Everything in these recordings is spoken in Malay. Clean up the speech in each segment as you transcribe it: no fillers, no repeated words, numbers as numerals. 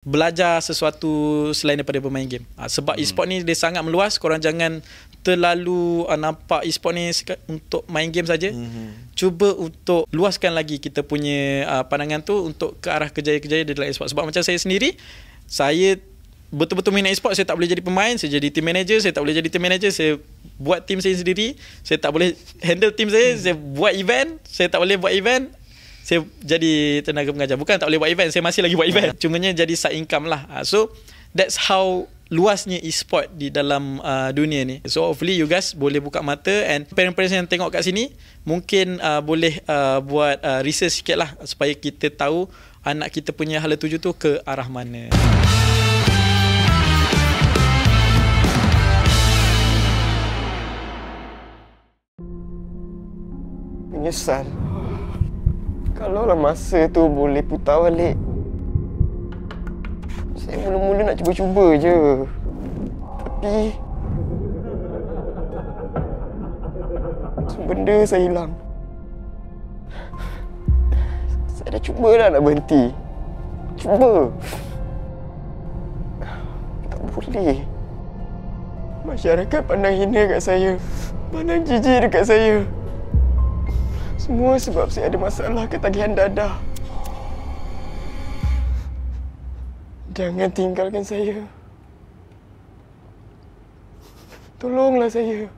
belajar sesuatu selain daripada bermain game. Sebab e-sport ni dia sangat meluas, korang jangan terlalu nampak e-sport ni untuk main game saja. Cuba untuk luaskan lagi kita punya pandangan tu untuk ke arah kejayaan-kejayaan di dalam e-sport. Sebab macam saya sendiri, saya betul-betul minat e-sport, saya tak boleh jadi pemain, saya jadi team manager, saya tak boleh jadi team manager, saya buat team saya sendiri, saya tak boleh handle team saya buat event, saya tak boleh buat event, saya jadi tenaga pengajar. Bukan tak boleh buat event, saya masih lagi buat event. Cumanya jadi side income lah. So that's how luasnya e-sport di dalam dunia ni. So hopefully you guys boleh buka mata, and parents yang tengok kat sini mungkin boleh buat research sikit lah supaya kita tahu anak kita punya hala tuju tu ke arah mana. Menyesal. Kalaulah masa tu boleh putar balik, saya mula-mula nak cuba-cuba je. Tapi benda saya hilang. Saya dah cuba dah nak berhenti. Cuba. Tak boleh. Masyarakat pandang hina kat saya, pandang jijik dekat saya. Semua sebab saya ada masalah ketagihan dadah. Jangan tinggalkan saya. Tolonglah saya.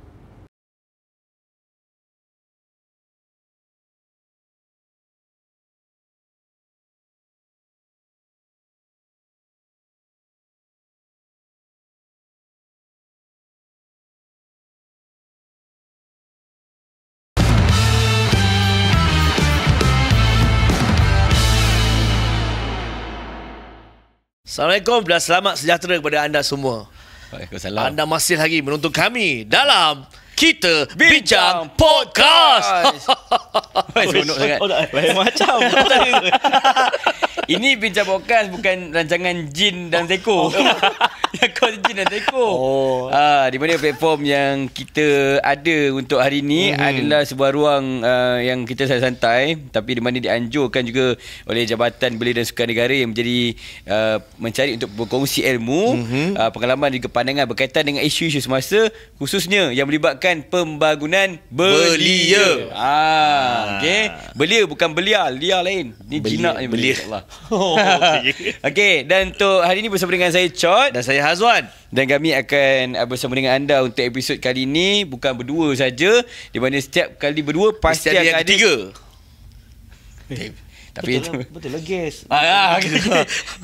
Assalamualaikum dan selamat sejahtera kepada anda semua. Waalaikumsalam. Anda masih lagi menonton kami dalam Kita Bincang Podcast. Seronok sangat. Lain macam. Ini Bincang Podcast bukan rancangan Jin dan Zeko. Yang kau Jin dan Zeko. Di mana platform yang kita ada untuk hari ini adalah sebuah ruang yang kita santai, tapi di mana dianjurkan juga oleh Jabatan Belia dan Sukan Negara yang menjadi mencari untuk berkongsi ilmu, pengalaman dan pandangan berkaitan dengan isu-isu semasa, khususnya yang melibatkan pembangunan belia. Okey, belia bukan belia, lia lain. Ni jinak ni belia. Allah. Okey, dan untuk hari ini bersama dengan saya Chot Dan saya Hazwan. dan kami akan bersama dengan anda untuk episod kali ini. Bukan berdua saja, di mana setiap kali berdua pasti akan yang ada ketiga. Tapi itu Betul lah guys.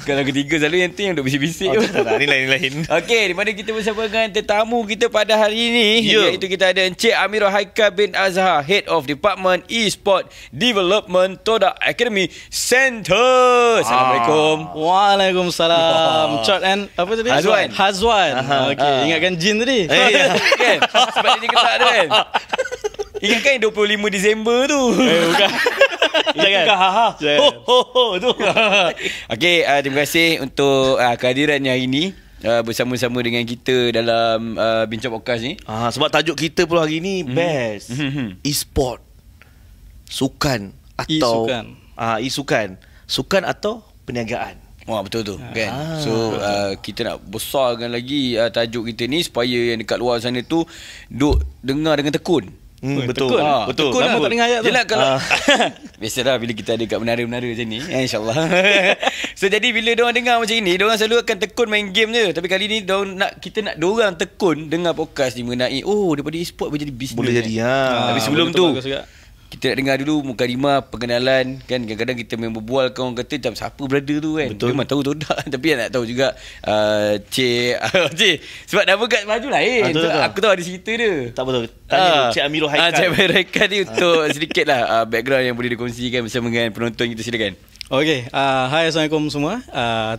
kalau ketiga selalu yang tu yang duk bisik-bisik. Ni lain-lain. Okey, di mana kita bersama dengan tetamu kita pada hari ini, iaitu kita ada Encik Amirah Haikal bin Azhar, Head of Department E-Sport Development Todak Academy Center. Assalamualaikum. Waalaikumsalam. Cot and apa tadi? Hazwan. Okey, ingatkan Jin tadi. Kan? Sebab dia ketak tu kan. Ingatkan 25 Disember tu. Bukan. Jangan. Tu. Okey, terima kasih untuk kehadirannya hari ini bersama-sama dengan kita dalam Bincang Podcast ni. Sebab tajuk kita pula hari ni best. E-sport. Sukan atau e-sukan. Sukan atau perniagaan. Wah, betul tu kan. So kita nak besarkan lagi tajuk kita ni supaya yang dekat luar sana tu duk dengar dengan tekun. Betul. Betul. Tekun lah tak dengar ayat tu. Yelah kalau biasalah bila kita ada kat menara-menara macam ni, insyaAllah. So jadi bila diorang dengar macam ni, diorang selalu akan tekun main game je. Tapi kali ni kita nak diorang tekun dengar podcast ni mengenai daripada e-sport boleh jadi bisnes. Boleh jadi. Tapi sebelum tu kita nak dengar dulu mukadimah pengenalan kan. Kadang-kadang kita main berbual, kau orang kata macam siapa brother tu kan. Betul. Memang tahu tu dah. Tapi nak tahu juga Cik sebab nama kat maju lain. Betul. Aku tahu ada cerita dia. Tak betul. Tanya Cik Amirah Haikal. Cik Amirah Haikal ni untuk sedikit lah background yang boleh dikongsikan bersama dengan penonton kita. Silakan. Okey, hai, Assalamualaikum semua.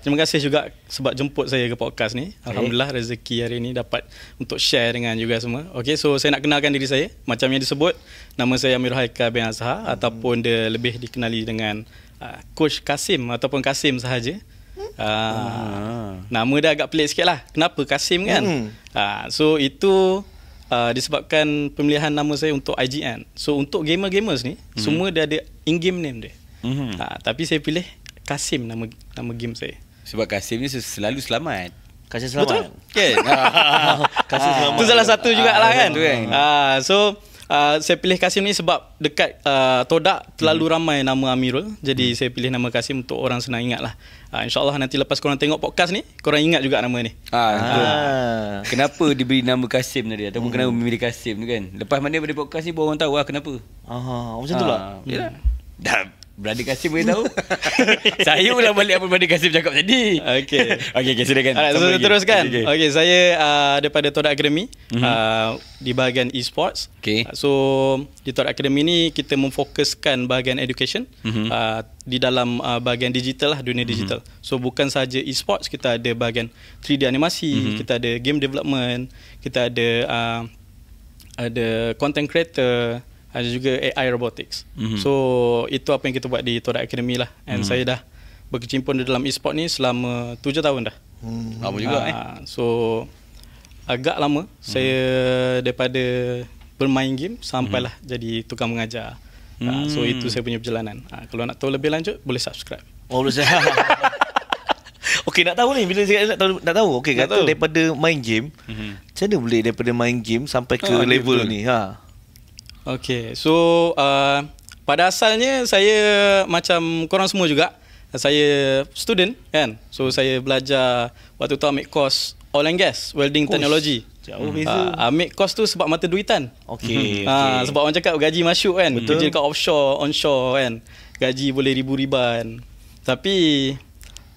Terima kasih juga sebab jemput saya ke podcast ni. Alhamdulillah rezeki hari ni dapat untuk share dengan juga semua. Okey, so saya nak kenalkan diri saya. Macam yang disebut, nama saya Amirah Haikal bin Azhar, ataupun dia lebih dikenali dengan Coach Kasim ataupun Kasim sahaja. Nama dia agak pelik sikit lah. Kenapa Kasim kan? So itu disebabkan pemilihan nama saya untuk IGN. So untuk gamer-gamers ni, semua dia ada in-game name dia. Tapi saya pilih Kasim nama game saya. Sebab Kasim ni selalu selamat. Kasih selamat. Kan? Kasih selamat. Itu salah satu jugalah kan. Betul kan? So saya pilih Kasim ni sebab dekat Todak terlalu ramai nama Amirul. Jadi saya pilih nama Kasim untuk orang senang ingat lah. InsyaAllah nanti lepas korang tengok podcast ni, korang ingat juga nama ni. Kenapa diberi nama Kasim tadi? Ataupun kenapa memilih Kasim tu kan? Lepas mana daripada podcast ni baru orang tahu kenapa. Macam tu lah. Yalah. Dah Brother Kasim boleh tahu. Saya ulang balik apa Brother Kasim cakap tadi. Okay, silakan. So teruskan. Okay, saya daripada Todak Academy di bahagian e-sports. Okay. So di Todak Academy ni kita memfokuskan bahagian education di dalam bahagian digital lah, dunia digital. So bukan sahaja e-sports, kita ada bahagian 3D animasi, kita ada game development, kita ada content creator, ada juga AI robotics. So itu apa yang kita buat di Todak Academy lah. And saya dah berkecimpung di dalam e-sport ni selama 7 tahun dah. Lama juga So agak lama saya daripada bermain game sampailah jadi tukang mengajar. So itu saya punya perjalanan. Kalau nak tahu lebih lanjut boleh subscribe. Boleh saya. Okey, nak tahu ni, bila saya nak tahu. Okey, kata daripada main game, macam mana boleh daripada main game sampai ke level ni? Okay, so pada asalnya saya macam korang semua juga. Saya student kan. So saya belajar waktu tu ambil course oil and gas, welding technology. Jauh beza. Ambil course tu sebab mata duitan. Okey. Sebab orang cakap gaji masuk kan. Betul. Kerja dekat offshore, onshore kan. Gaji boleh ribu-riban. Tapi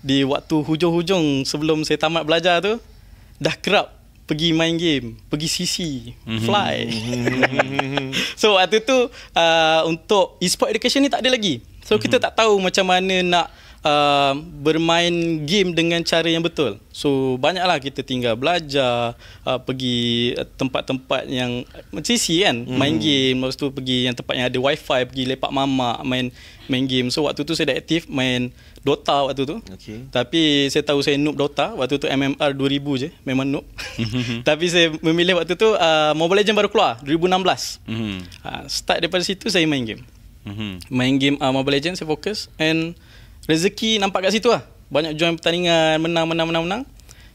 di waktu hujung-hujung sebelum saya tamat belajar tu, dah kerap pergi main game, pergi CC, fly. So waktu tu untuk e-sport education ni tak ada lagi. So kita tak tahu macam mana nak bermain game dengan cara yang betul. So banyaklah kita tinggal belajar, pergi tempat-tempat yang CC kan, main game. Lepas tu pergi yang tempat yang ada wifi, pergi lepak mamak, main game. So waktu tu saya dah aktif main Dota waktu tu. Tapi saya tahu saya noob Dota. Waktu tu MMR 2000 je, memang noob. Tapi saya memilih waktu tu Mobile Legends baru keluar 2016. Start daripada situ saya main game. Main game Mobile Legends saya fokus. And rezeki nampak kat situ lah. Banyak join pertandingan, menang.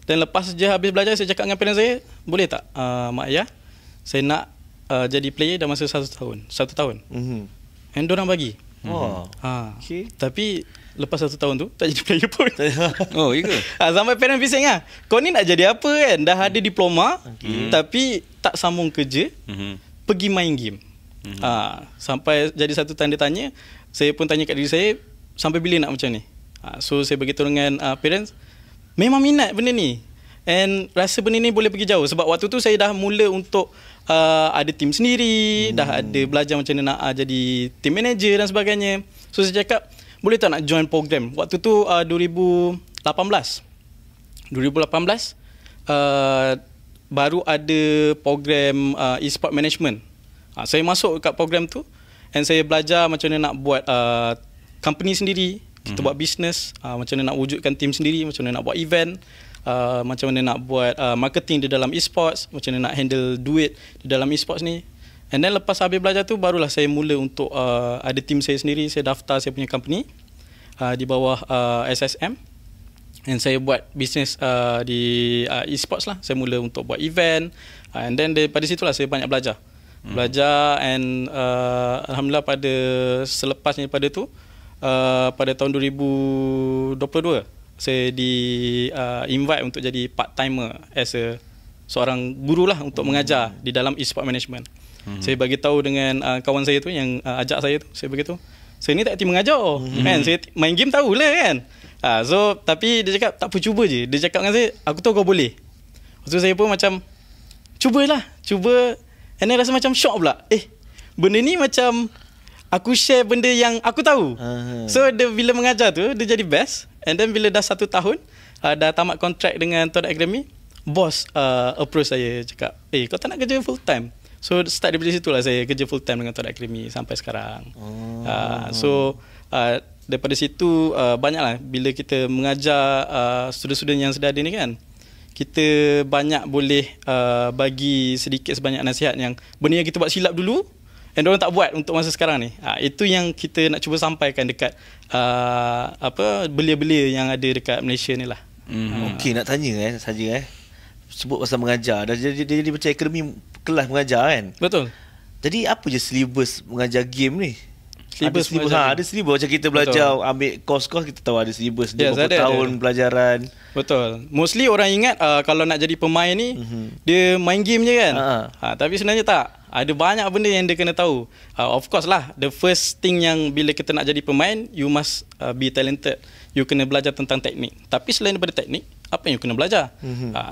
Dan lepas je habis belajar, saya cakap dengan parents saya, boleh tak mak ayah, saya nak jadi player dalam masa 1 tahun. 1 tahun. And diorang bagi. Okay. Tapi lepas 1 tahun tu tak jadi player pun. Oh, iya ke? Sampai parents bising lah, kau ni nak jadi apa kan? Dah ada diploma, tapi tak sambung kerja, pergi main game. Sampai jadi satu tanda tanya. Saya pun tanya kat diri saya, sampai bila nak macam ni? So saya beritahu dengan parents, memang minat benda ni, and rasa benda ni boleh pergi jauh. Sebab waktu tu saya dah mula untuk ada team sendiri, dah ada belajar macam mana nak jadi team manager dan sebagainya. So saya cakap, boleh tak nak join program? Waktu tu 2018 baru ada program e-sport management. Saya masuk kat program tu, and saya belajar macam mana nak buat company sendiri, kita buat business, macam mana nak wujudkan team sendiri, macam mana nak buat event, macam mana nak buat marketing di dalam e-sports, macam mana nak handle duit di dalam e-sports ni. And then lepas habis belajar tu, barulah saya mula untuk ada team saya sendiri. Saya daftar saya punya company di bawah SSM, and saya buat business di e-sports lah. Saya mula untuk buat event, and then daripada situlah saya banyak belajar. And alhamdulillah pada selepasnya pada tu, pada tahun 2022 saya di invite untuk jadi part timer as seorang guru lah, untuk mengajar di dalam e-sport management. Saya bagi tahu dengan kawan saya tu yang ajak saya tu, saya beritahu, saya ni tak aktif mengajar kan, saya main game tahulah kan. So tapi dia cakap tak apa, cuba je. Dia cakap dengan saya, aku tahu kau boleh. Lepas tu saya pun macam cuba. And then rasa macam shock pula. Benda ni macam aku share benda yang aku tahu. So dia bila mengajar tu, dia jadi best. And then bila dah 1 tahun, dah tamat kontrak dengan Todak Academy, bos approach saya, cakap, kau tak nak kerja full time? So start daripada situ lah saya kerja full time dengan Todak Academy sampai sekarang. So daripada situ banyaklah bila kita mengajar student-student yang sedar ni kan, kita banyak boleh bagi sedikit sebanyak nasihat yang benda yang kita buat silap dulu, and diorang tak buat untuk masa sekarang ni. Itu yang kita nak cuba sampaikan dekat belia-belia yang ada dekat Malaysia ni lah. Okey, nak tanya saja sebut pasal mengajar. Dah jadi macam akademi kelas mengajar kan? Betul. Jadi apa je silibus mengajar game ni? Silibus ada silibus macam kita belajar. Betul. Ambil kos-kos, kita tahu ada silibus dia berapa tahun pelajaran. Betul. Mostly orang ingat kalau nak jadi pemain ni dia main game je kan. Tapi sebenarnya tak. Ada banyak benda yang dia kena tahu. Of course lah, the first thing yang bila kita nak jadi pemain, you must be talented. You kena belajar tentang teknik. Tapi selain daripada teknik, apa yang you kena belajar?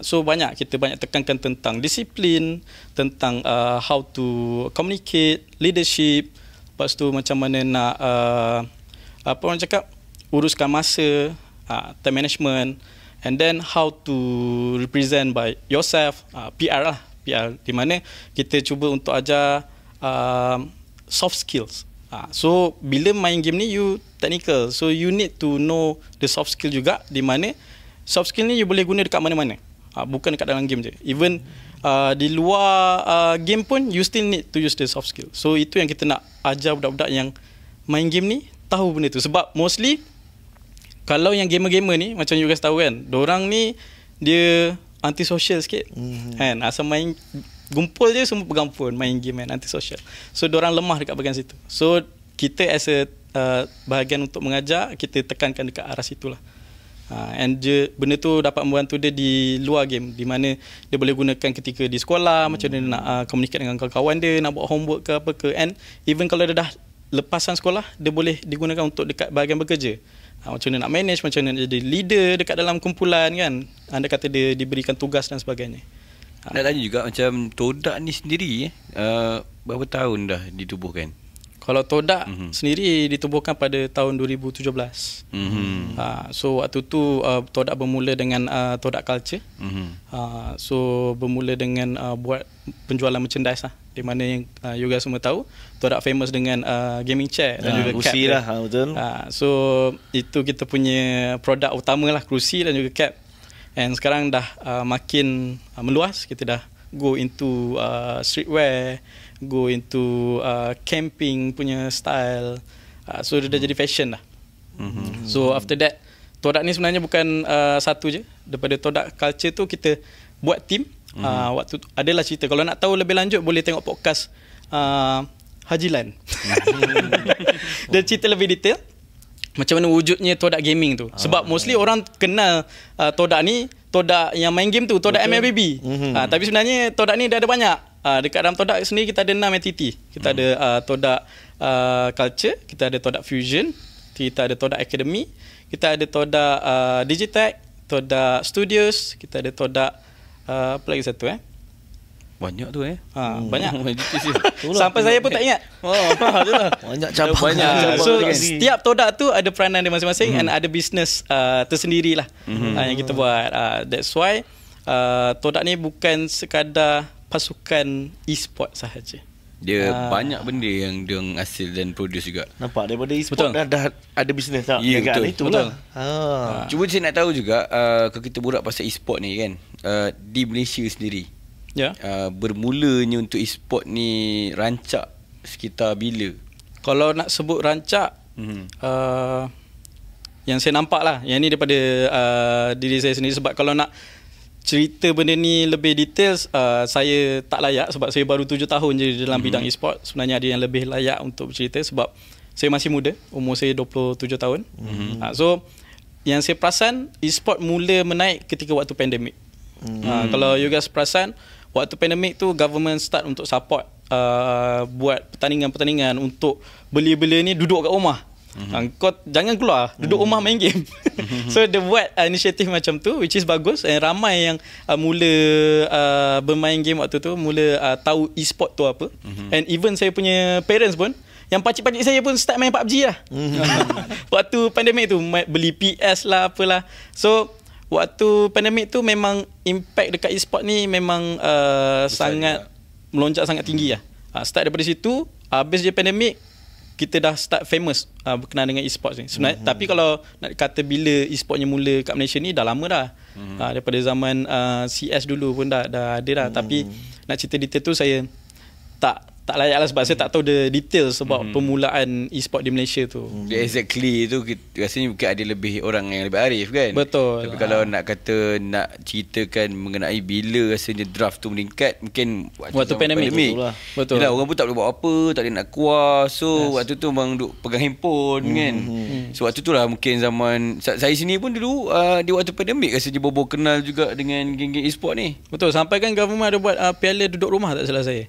So kita banyak tekankan tentang disiplin, tentang how to communicate, leadership. Lepas tu macam mana nak apa orang cakap, uruskan masa, time management, and then how to represent by yourself, PR lah. PR di mana kita cuba untuk ajar soft skills. So bila main game ni you technical, so you need to know the soft skill juga, di mana soft skill ni you boleh guna dekat mana-mana, bukan dekat dalam game je. Even di luar game pun you still need to use the soft skill. So itu yang kita nak ajar budak-budak yang main game ni tahu benda tu. Sebab mostly kalau yang gamer-gamer ni, macam you guys tahu kan, dorang ni dia antisocial sikit kan, asal main gumpul je semua pegang phone main game kan, antisocial. So dorang lemah dekat bahagian situ. So kita as a bahagian untuk mengajar, kita tekankan dekat arah situlah. And benda tu dapat membantu dia di luar game, di mana dia boleh gunakan ketika di sekolah, macam dia nak communicate dengan kawan-kawan dia, nak buat homework ke apa ke, and even kalau dia dah lepasan sekolah, dia boleh digunakan untuk dekat bahagian bekerja. Macam mana nak manage, macam mana nak jadi leader dekat dalam kumpulan kan. Anda kata dia diberikan tugas dan sebagainya. Nak tanya juga macam Todak ni sendiri berapa tahun dah ditubuhkan? Kalau Todak sendiri ditubuhkan pada tahun 2017. So waktu tu Todak bermula dengan Todak Culture. So bermula dengan buat penjualan merchandise lah, di mana yang you guys semua tahu Todak famous dengan gaming chair dan juga cap lah, betul. So itu kita punya produk utama lah, kerusi dan juga cap. And sekarang dah makin meluas. Kita dah go into streetwear, go into camping punya style. So dia dah jadi fashion lah. So after that, Todak ni sebenarnya bukan satu je. Daripada Todak Culture tu kita buat team. Waktu tu adalah cerita, kalau nak tahu lebih lanjut boleh tengok podcast Haji Lan. Dia cerita lebih detail macam mana wujudnya Todak Gaming tu. Sebab mostly orang kenal Todak ni, Todak yang main game tu, Todak MLBB. Tapi sebenarnya Todak ni dah ada banyak. Dekat dalam Todak sendiri kita ada 6 entity. Kita ada Todak Culture, kita ada Todak Fusion, kita ada Todak Academy, kita ada Todak Digitech, Todak Studios, kita ada Todak apa lagi satu Banyak tu banyak. Sampai saya pun tak ingat. Banyak cabang. So setiap Todak tu ada peranan dia masing-masing, and ada bisnes tersendirilah yang kita buat. That's why Todak ni bukan sekadar pasukan e-sport sahaja. Dia banyak benda yang dia hasil dan produce juga. Nampak daripada e-sport dah ada bisnes tak? Ya, betul. Itu betul. Cuba saya nak tahu juga, kalau kita borak pasal e-sport ni kan, di Malaysia sendiri, bermulanya untuk e-sport ni rancak sekitar bila? Kalau nak sebut rancak, yang saya nampak lah, yang ni daripada diri saya sendiri. Sebab kalau nak cerita benda ni lebih details, saya tak layak sebab saya baru 7 tahun je dalam bidang e-sport. Sebenarnya ada yang lebih layak untuk bercerita sebab saya masih muda, umur saya 27 tahun. So yang saya perasan, e-sport mula menaik ketika waktu pandemik. Kalau you guys perasan, waktu pandemik tu government start untuk support buat pertandingan-pertandingan untuk belia-belia ni duduk kat rumah. Kau jangan keluar, duduk rumah main game. So dia buat inisiatif macam tu, which is bagus. And ramai yang mula bermain game waktu tu, mula tahu e-sport tu apa. And even saya punya parents pun, yang pakcik-pakcik saya pun start main PUBG lah. Waktu pandemik tu, beli PS lah apalah. So waktu pandemik tu memang impact dekat e-sport ni memang sangat melonjak sangat tinggi lah. Start daripada situ, habis je pandemik, kita dah start famous berkenaan dengan e-sports ni sebenarnya. Tapi kalau nak kata bila e-sportnya mula kat Malaysia ni, dah lama dah. Daripada zaman CS dulu pun dah ada dah. Tapi nak cerita detail tu saya tak layak lah sebab saya tak tahu the detail sebab permulaan e-sport di Malaysia tu. Exactly tu rasanya mungkin ada lebih orang yang lebih arif kan. Betul. Tapi kalau nak kata nak ceritakan mengenai bila rasanya draft tu meningkat, mungkin waktu pandemik. Betul. Yalah, orang pun tak boleh buat apa, tak boleh nak keluar. So waktu tu memang duk pegang handphone kan. So waktu tu lah mungkin zaman saya sini pun dulu di waktu pandemik rasanya bobo kenal juga dengan geng-geng e-sport ni. Betul, sampai kan government ada buat piala duduk rumah tak salah saya.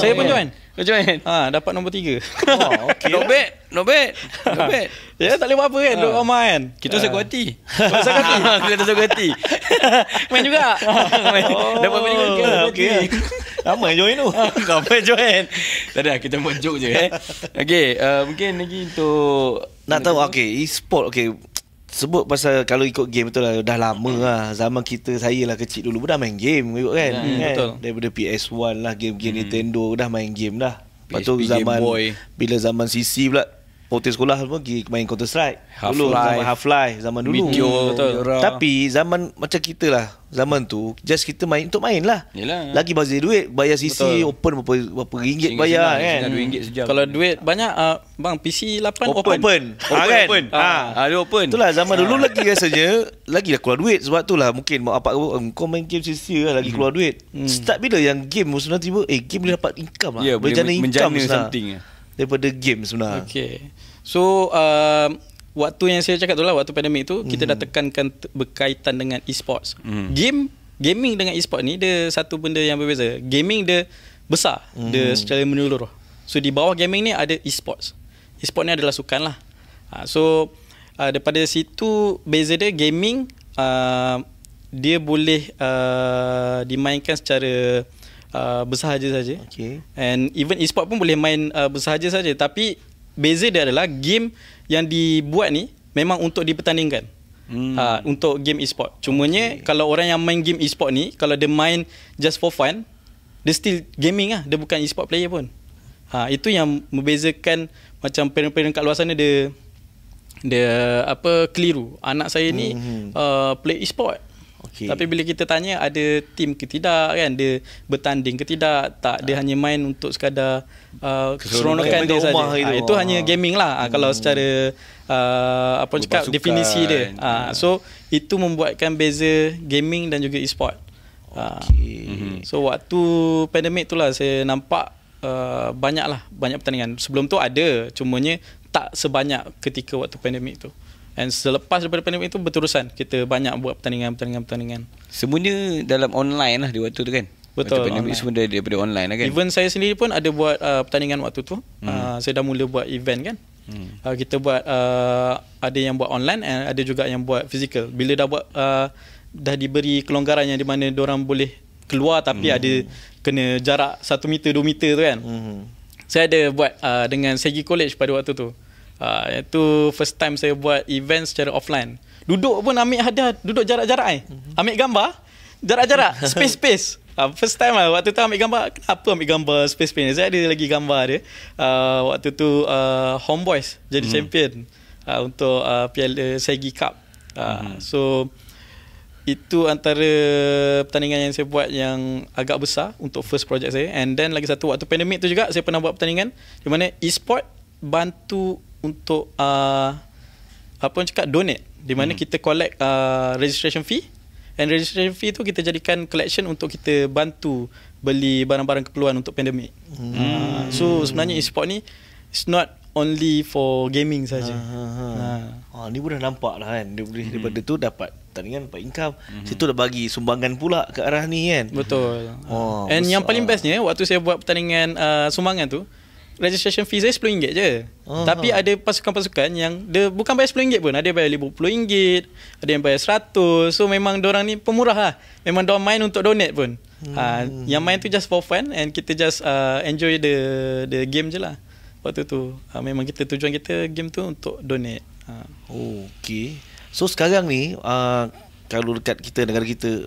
Saya pun join. Dapat nombor 3. Okay. Not bad. Ya, tak boleh buat apa kan, duduk rumah kan. Kita sakut hati. Kita sakut hati. Main juga. Dapat main juga. Okay. Ramai join tu. Ramai join. Tak ada, kita buat joke je. Okay, mungkin lagi untuk nak tahu, okay, e-sport, okay, sebut pasal kalau ikut game betul lah, dah lama lah. Zaman saya lah kecil dulu dah main game ikut kan, betul. Daripada PS1 lah, game-game Nintendo dah main game dah. Lepas tu PSP, zaman bila zaman CC pula, hotel sekolah semua pergi main Counter Strike. Dulu zaman Half-Life zaman dulu. Tapi zaman macam kita lah, zaman tu just kita main untuk main lah. Yelah. Lagi bazir duit, bayar CC open berapa ringgit bayar kan. RM2 sejam. Kalau duit banyak bang PC 8 open. Kan? Ada open. Itulah zaman dulu lagi rasanya lagi dah keluar duit. Sebab tu lah mungkin mak bapak kau main game CC lah, lagi keluar duit. Start bila yang game sebenarnya tiba game boleh dapat income lah. Ya, boleh menjana something daripada game sebenarnya. Okay. So waktu yang saya cakap tu lah, waktu pandemik tu kita dah tekankan berkaitan dengan e-sports. Gaming dengan e-sport ni dia satu benda yang berbeza. Gaming dia besar, dia secara menyeluruh. So di bawah gaming ni ada e-sports. E-sport ni adalah sukan lah. So daripada situ beza dia, gaming dia boleh dimainkan secara bersahaja saja. Okay. And even e-sport pun boleh main bersahaja saja. Tapi beza dia adalah game yang dibuat ni memang untuk dipertandingkan. Untuk game e-sport. Cumanya kalau orang yang main game e-sport ni, kalau dia main just for fun, dia still gaming lah, dia bukan e-sport player pun. Itu yang membezakan. Macam parent-parent kat luar sana dia keliru. Anak saya ni play e-sport. Okay. Tapi bila kita tanya ada team ke tidak kan, dia bertanding ke tidak, tak, dia hanya main untuk sekadar keseronokan dia saja. Itu hanya gaming lah kalau secara definisi dia. So itu membuatkan beza gaming dan juga e-sport. So waktu pandemik tu lah saya nampak banyak pertandingan. Sebelum tu ada, cumanya tak sebanyak ketika waktu pandemik tu. Dan selepas daripada pandemik itu berterusan kita banyak buat pertandingan. Semuanya dalam online lah di waktu tu kan. Betul. Waktu pandemik semua daripada online lah kan. Even saya sendiri pun ada buat pertandingan waktu tu. Saya dah mula buat event kan. Kita buat ada yang buat online, ada juga yang buat physical. Bila dah buat dah diberi kelonggaran yang di mana diorang boleh keluar tapi ada kena jarak 1 meter 2 meter tu kan. Saya ada buat dengan Segi College pada waktu tu. Itu first time saya buat event secara offline. Duduk pun ambil hadiah, duduk jarak-jarak ambil gambar jarak-jarak, space. First time lah waktu tu ambil gambar. Kenapa ambil gambar space? Saya ada lagi gambar dia. Waktu tu Homeboys jadi champion untuk Piala Segi Cup. So itu antara pertandingan yang saya buat yang agak besar untuk first project saya. And then lagi satu, waktu pandemik tu juga saya pernah buat pertandingan di mana e-sport bantu untuk donate, di mana kita collect registration fee, and registration fee tu kita jadikan collection untuk kita bantu beli barang-barang keperluan untuk pandemik. So sebenarnya e-sport ni it's not only for gaming saja. Ni pun dah nampak lah kan, daripada tu dapat pertandingan, dapat income. Situ dah bagi sumbangan pula ke arah ni kan. Betul. And besar. Yang paling bestnya waktu saya buat pertandingan sumbangan tu, registration fee saya RM10 je. Tapi ada pasukan-pasukan yang dia bukan bayar RM10 pun. Ada yang bayar RM50, ada yang bayar RM100. So memang diorang ni pemurah lah. Memang diorang main untuk donate pun. Yang main tu just for fun, and kita just enjoy the game je lah. Waktu tu memang tujuan kita game tu untuk donate. Okay. So sekarang ni kalau dekat kita, negara kita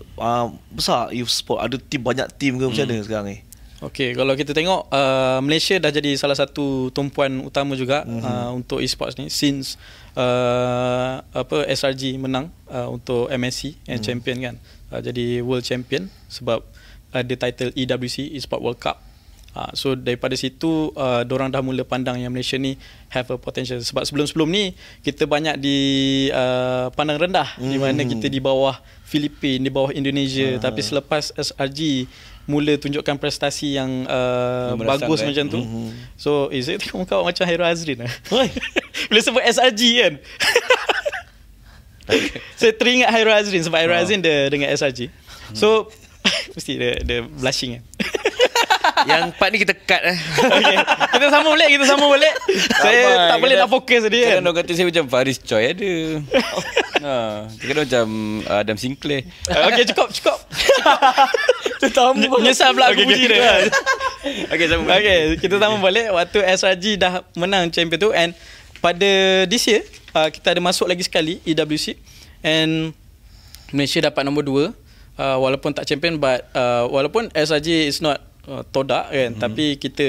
besar e-sport, ada banyak tim ke macam mana sekarang ni? Okay, kalau kita tengok Malaysia dah jadi salah satu tumpuan utama juga untuk e-sports ni since SRG menang untuk MSC and champion kan. Jadi world champion sebab ada title EWC, E-Sport World Cup. So daripada situ dorang dah mula pandang yang Malaysia ni have a potential. Sebab sebelum-sebelum ni kita banyak di pandang rendah, di mana kita di bawah Filipin, di bawah Indonesia. Tapi selepas SRG mula tunjukkan prestasi yang bagus macam tu, so saya tengok muka awak macam Hairul Azrin bila sebut SRG kan. Saya teringat Hairul Azrin sebab Hairul Azrin dia dengan SRG. So mesti dia blushing kan. Yang part ni kita cut Okay. Kita sambung balik. Saya tak boleh nak fokus dia kan. Orang kata saya macam Faris Choi ada. Dia kata macam Adam Sinclair. Okay, cukup. Menyesal pula aku puji dia. Okay, kita sambung balik. Waktu SRG dah menang champion tu, and pada this year kita ada masuk lagi sekali EWC, and Malaysia dapat nombor 2. Walaupun tak champion, but walaupun SRG is not Todak kan, tapi kita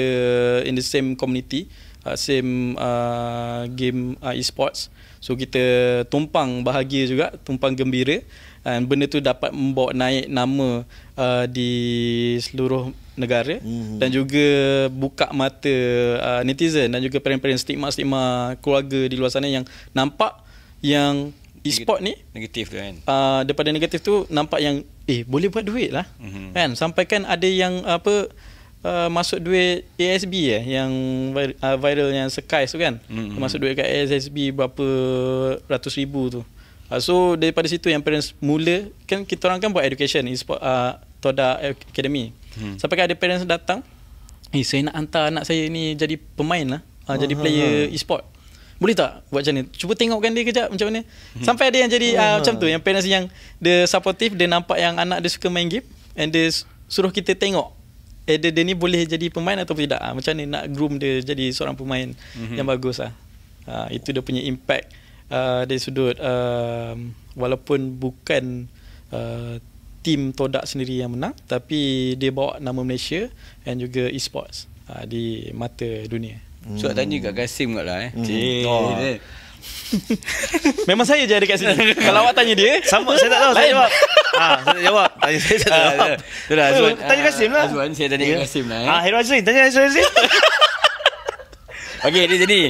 in the same community, same game e-sports. So kita tumpang bahagia juga, tumpang gembira, dan benda tu dapat membawa naik nama di seluruh negara, dan juga buka mata netizen dan juga parent-parent, stigma keluarga di luar sana yang nampak yang e-sport ni negatif tu kan. Daripada negatif tu nampak yang boleh buat duit lah, kan. Sampai kan ada yang masuk duit ASB yang viral yang Sekais tu kan, masuk duit kat ASB berapa ratus ribu tu. So daripada situ yang parents mula, kan kita orang kan buat education e-sport, Todak Academy. Sampai kan ada parents datang, saya nak hantar anak saya ni jadi pemain lah, jadi player e-sport. Boleh tak buat macam ni? Cuba tengokkan dia kejap macam mana. Sampai ada yang jadi macam tu, yang parents yang dia supportive, dia nampak yang anak dia suka main game, and dia suruh kita tengok dia ni boleh jadi pemain atau tidak. Macam ni nak groom dia jadi seorang pemain yang bagus lah. Itu dia punya impact dari sudut walaupun bukan tim Todak sendiri yang menang, tapi dia bawa nama Malaysia dan juga e-sports di mata dunia. So nak tanya kat Kasim kot lah Memang saya je ada kat sini. Kalau awak tanya dia, sama, saya tak tahu. Saya jawab. Saya tak jawab. Saya tak jawab. Tanya Kasim lah. Azwan, saya tanya kat Kasim lah. Hairul Azrin, tanya Hairul Azrin. Okey, jadi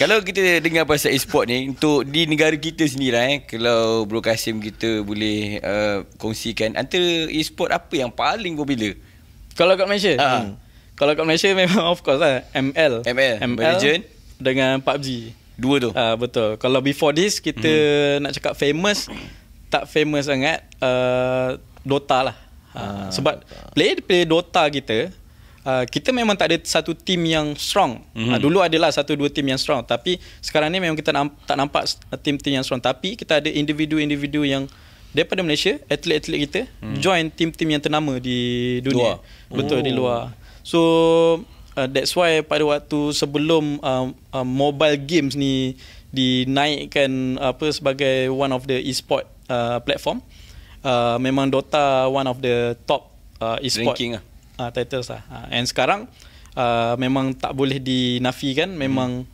kalau kita dengar pasal e-sport ni untuk di negara kita sendiri lah, kalau Bro Kasim kita boleh kongsikan antara e-sport apa yang paling popular kalau kat Malaysia? Kalau kat Malaysia memang of course lah ML Legend dengan PUBG. Dua tu. Betul. Kalau before this kita nak cakap famous, tak famous sangat, Dota lah. Sebab player Dota kita memang tak ada satu team yang strong. Dulu adalah 1-2 team yang strong, tapi sekarang ni memang kita tak nampak team-team yang strong. Tapi kita ada individu-individu yang daripada Malaysia, atlet-atlet kita join team-team yang ternama di dunia. Betul, di luar. So that's why pada waktu sebelum mobile games ni dinaikkan sebagai one of the e-sport platform, memang Dota one of the top e-sport ranking titles lah. And sekarang memang tak boleh dinafikan, memang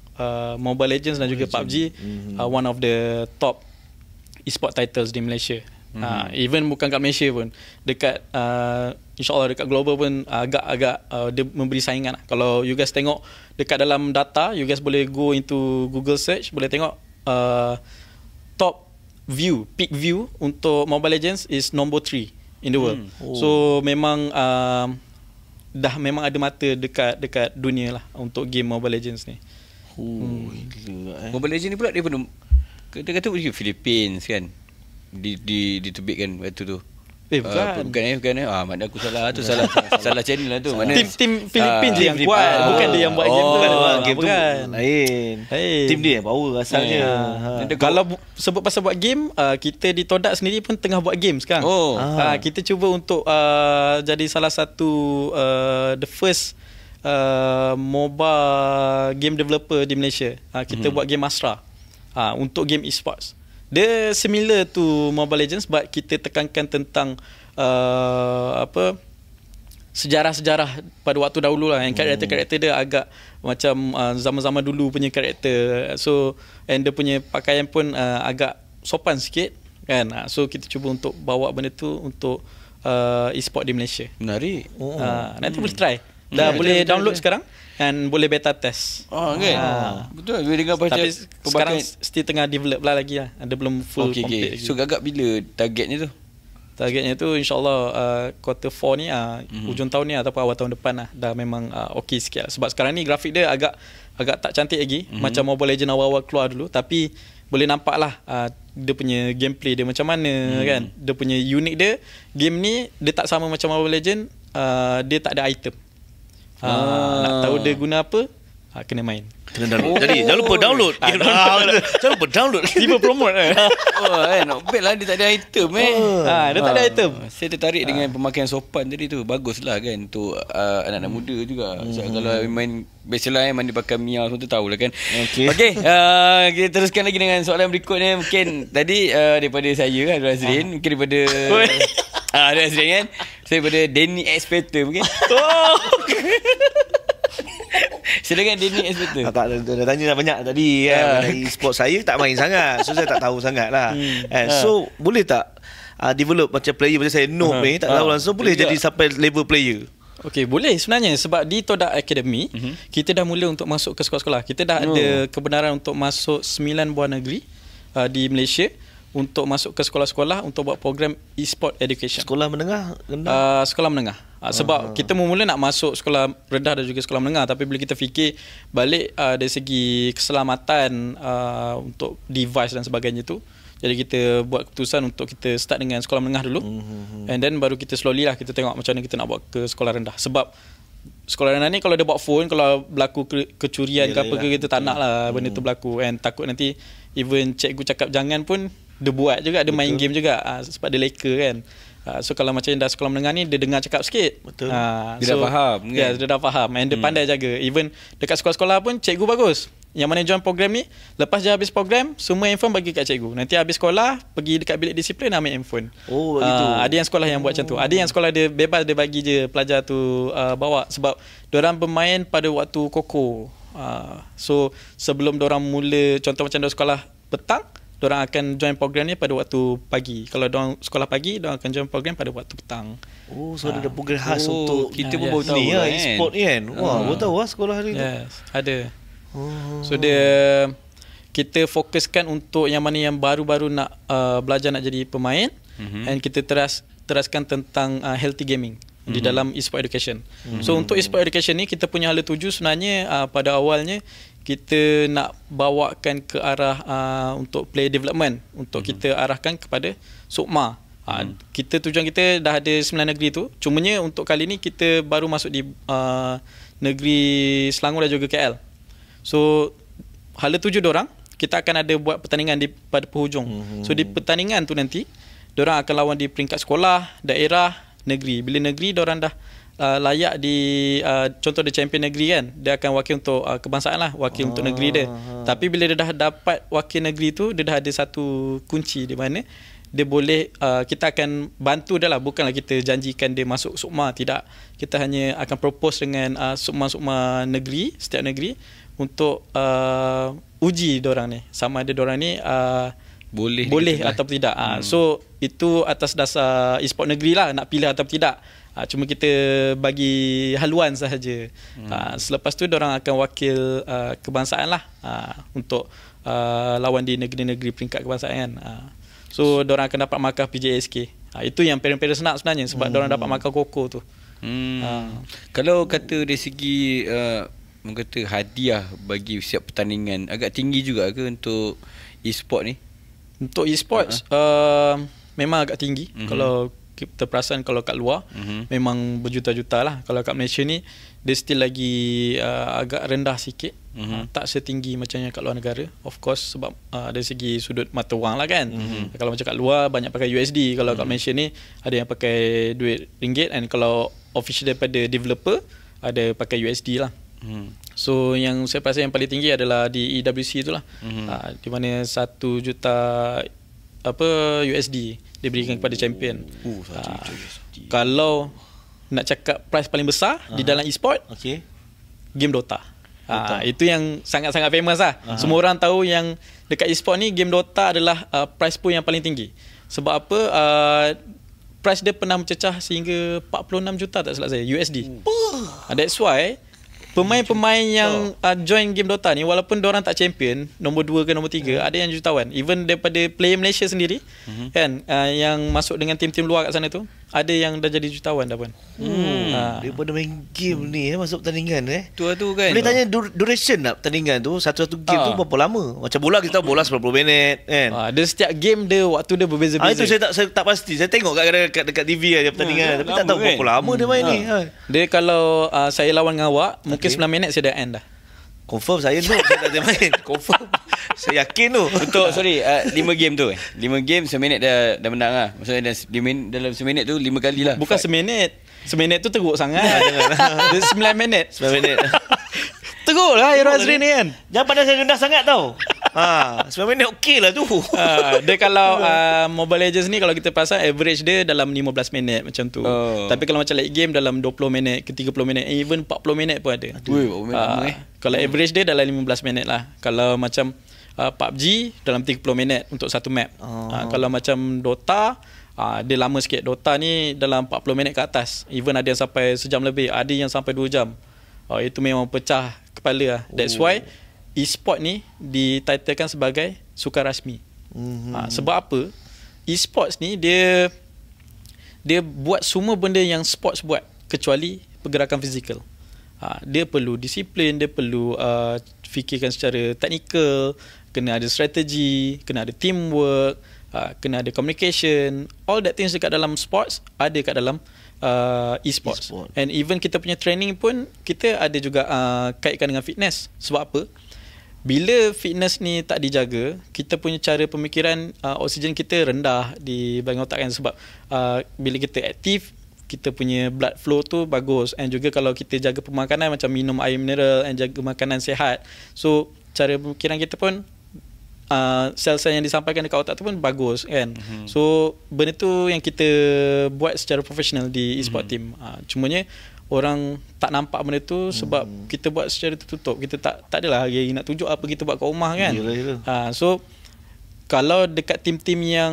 Mobile Legends dan juga PUBG one of the top e-sport titles di Malaysia. Even bukan kat Malaysia pun, dekat InsyaAllah dekat global pun agak-agak dia memberi saingan lah. Kalau you guys tengok dekat dalam data, you guys boleh go into Google search, boleh tengok top view, peak view untuk Mobile Legends is number 3 in the world. So memang dah memang ada mata dekat dunia lah untuk game Mobile Legends ni. Mobile Legends ni pula dia pun kata Philippines kan, ditebitkan waktu tu. Bukan. Maknanya aku salah tu, salah channel lah tu. Mana tim Filipin je yang kuat, bukan dia yang buat game tu. Game tu lain. Tim dia yang power asalnya. Kalau sebut pasal buat game, kita di Todak sendiri pun tengah buat game sekarang. Kita cuba untuk jadi salah satu the first mobile game developer di Malaysia. Kita buat game Astra untuk game e-sports. Dia similar to Mobile Legends, but kita tekankan tentang sejarah-sejarah pada waktu dahulu lah. Yang karakter-karakter dia agak macam zaman-zaman dulu punya karakter. So and dia punya pakaian pun agak sopan sikit kan. So kita cuba untuk bawa benda tu untuk e-sport di Malaysia. Menarik. Nanti boleh try. Dah boleh download sekarang dan boleh beta test. Betul. Bila dengar pasal tapi sekarang still tengah develop lah lagi lah. Ada belum full complete lagi. So agak bila targetnya tu? Targetnya tu insyaAllah quarter 4 ni ujung tahun ni ataupun awal tahun depan lah. Dah memang okey sikit lah. Sebab sekarang ni grafik dia agak tak cantik lagi. Macam Mobile Legends awal-awal keluar dulu. Tapi boleh nampak lah dia punya gameplay dia macam mana kan. Dia punya unik dia. Game ni dia tak sama macam Mobile Legends. Dia tak ada item. Nak tahu dia guna apa, kena main. Kena download. Jadi jangan lupa download. Jangan lupa download. Tiba promote not bad lah. Dia tak ada item dia tak ada item. Saya tertarik dengan pemakaian sopan tadi tu. Bagus lah kan untuk anak-anak muda juga. Kalau main biasalah main dia pakai Mia semua tu tahulah kan. Okay, kita teruskan lagi dengan soalan berikutnya. Mungkin tadi daripada saya Adul Azrin, mungkin daripada Adul Azrin kan. Saya daripada Danny Expector mungkin. Silakan Danny Expector. Tak dah tanya dah banyak tadi kan. E-sport saya tak main sangat. So saya tak tahu sangat lah. So boleh tak develop macam player macam saya noob ni, tak tahu langsung boleh jadi sampai level player? Okey, boleh sebenarnya sebab di Todak Academy kita dah mula untuk masuk ke sekolah-sekolah. Kita dah ada kebenaran untuk masuk 9 buah negeri di Malaysia untuk masuk ke sekolah-sekolah untuk buat program e-sport education. Sekolah menengah? Sekolah menengah. Sebab kita mula nak masuk sekolah rendah dan juga sekolah menengah, tapi bila kita fikir balik dari segi keselamatan untuk device dan sebagainya tu, jadi kita buat keputusan untuk kita start dengan sekolah menengah dulu. And then baru kita slowly lah kita tengok macam mana kita nak buat ke sekolah rendah. Sebab sekolah rendah ni kalau dia buat phone, kalau berlaku kecurian ke apa ke, kita tak nak lah benda tu berlaku. And takut nanti even cikgu cakap jangan pun dia buat juga, dia main game juga sebab dia leka kan. So kalau macam dah sekolah menengah ni, dia dengar cakap sikit. Betul. Dia dah faham kan? Ya, dia dah faham. And dia pandai jaga. Even dekat sekolah-sekolah pun cikgu bagus. Yang mana join program ni, lepas je habis program, semua handphone bagi kat cikgu. Nanti habis sekolah, pergi dekat bilik disiplin ambil handphone. Begitu. Ada yang sekolah yang buat macam tu. Ada yang sekolah dia bebas, dia bagi je pelajar tu bawa. Sebab diorang bermain pada waktu koko. So sebelum diorang mula, contoh macam diorang sekolah petang, diorang akan join program ni pada waktu pagi. Kalau diorang sekolah pagi, diorang akan join program pada waktu petang. So ada program khas untuk kita pun baru tahu ni lah e-sport ni kan. Wah, baru tahu lah sekolah hari ni. Yes, ada. So kita fokuskan untuk yang mana yang baru-baru nak belajar nak jadi pemain, and kita teraskan tentang healthy gaming di dalam e-sport education. So untuk e-sport education ni, kita punya hala tuju sebenarnya pada awalnya kita nak bawakan ke arah untuk player development, untuk kita arahkan kepada SUKMA. Tujuan kita dah ada 9 negeri tu. Cumanya untuk kali ni kita baru masuk di negeri Selangor dan juga KL. So hala tuju diorang, kita akan ada buat pertandingan pada penghujung. So di pertandingan tu nanti diorang akan lawan di peringkat sekolah, daerah, negeri. Bila negeri diorang dah layak di contoh dia champion negeri kan, dia akan wakil untuk kebangsaan lah, wakil untuk negeri dia. Tapi bila dia dah dapat wakil negeri tu, dia dah ada satu kunci di mana dia boleh kita akan bantu dia lah. Bukanlah kita janjikan dia masuk SUKMA, tidak. Kita hanya akan propose dengan SUKMA-SUKMA negeri, setiap negeri, untuk uji diorang ni sama ada diorang ni boleh atau tidak. So itu atas dasar e-sport negeri lah nak pilih atau tidak. Cuma kita bagi haluan sahaja. Selepas tu diorang akan wakil kebangsaan lah untuk lawan di negeri-negeri peringkat kebangsaan. So diorang akan dapat markah PJSK. Itu yang parent-parent senang sebenarnya, sebab diorang dapat markah koko tu. Kalau kata dari segi kata hadiah bagi setiap pertandingan, agak tinggi juga ke untuk e-sport ni? Untuk e-sports memang agak tinggi. Kalau kita perasan, kalau kat luar memang berjuta-juta lah. Kalau kat Malaysia ni dia still lagi agak rendah sikit. Tak setinggi macam yang kat luar negara, of course, sebab dari segi sudut mata wang lah kan. Kalau macam kat luar banyak pakai USD. Kalau kat Malaysia ni ada yang pakai duit ringgit, and kalau official daripada developer ada pakai USD lah. So yang saya perasan yang paling tinggi adalah di EWC tu lah. Di mana 1 juta USD diberikan kepada champion. Kalau nak cakap prize paling besar di dalam e-sport, game Dota. Itu yang sangat-sangat famous lah. Semua orang tahu yang dekat e-sport ni game Dota adalah prize pool yang paling tinggi. Sebab apa? price dia pernah mencecah sehingga 46 juta tak silap saya USD. That's why pemain-pemain yang join game Dota ni, walaupun diorang tak champion nombor 2 ke nombor 3, ada yang jutawan. Even daripada player Malaysia sendiri kan, yang masuk dengan tim-tim luar kat sana tu, ada yang dah jadi jutawan dah pun. Daripada main game ni masuk pertandingan tu kan. Boleh tanya duration tak pertandingan tu? Satu game tu berapa lama? Macam bola kita tahu bola 90 minit kan. Dia setiap game dia waktu dia berbeza-beza. Itu saya tak pasti. Saya tengok dekat TV aja pertandingan, tapi tak tahu berapa lama dia main ni. Dia kalau saya lawan dengan awak, mungkin 9 minit saya dah end dah. Confirm saya tu saya tak main. Confirm. Saya yakin tu. Untuk 5 game tu 5 game seminit dah menang lah. Maksudnya dalam seminit tu 5 kali lah. Bukan seminit. Seminit tu teruk sangat. Dia 9 minit. 9 minit. Teruk lah Hero Azrin ni kan. Jangan pandang saya rendah sangat tau. 9 minit okey lah tu. Dia kalau Mobile Legends ni, kalau kita pasang average dia dalam 15 minit macam tu. Tapi kalau macam late game dalam 20 minit ke 30 minit, even 40 minit pun ada. Kalau average dia dalam 15 minit lah. Kalau macam PUBG dalam 30 minit untuk satu map. Kalau macam Dota, dia lama sikit. Dota ni dalam 40 minit ke atas. Even ada yang sampai sejam lebih, ada yang sampai 2 jam. Itu memang pecah kepala lah. That's why e-sport ni dititlekan sebagai sukan rasmi. Sebab apa? E-sports ni dia buat semua benda yang sports buat, kecuali pergerakan fizikal. Dia perlu disiplin, dia perlu fikirkan secara teknikal, kena ada strategi, kena ada teamwork, kena ada communication. All that things dekat dalam sports ada kat dalam e-sports. And even kita punya training pun kita ada juga kaitkan dengan fitness. Sebab apa? Bila fitness ni tak dijaga, kita punya cara pemikiran, oksigen kita rendah di bahagian otak kan. Sebab bila kita aktif, kita punya blood flow tu bagus. And juga kalau kita jaga pemakanan, macam minum air mineral and jaga makanan sihat, so cara pemikiran kita pun sel-sel yang disampaikan dekat otak tu pun bagus kan. So benda tu yang kita buat secara profesional di e-sport team. Cumanya orang tak nampak benda tu sebab kita buat secara tertutup. Kita tak adalah hari nak tunjuk apa kita buat kat rumah kan. So kalau dekat tim-tim yang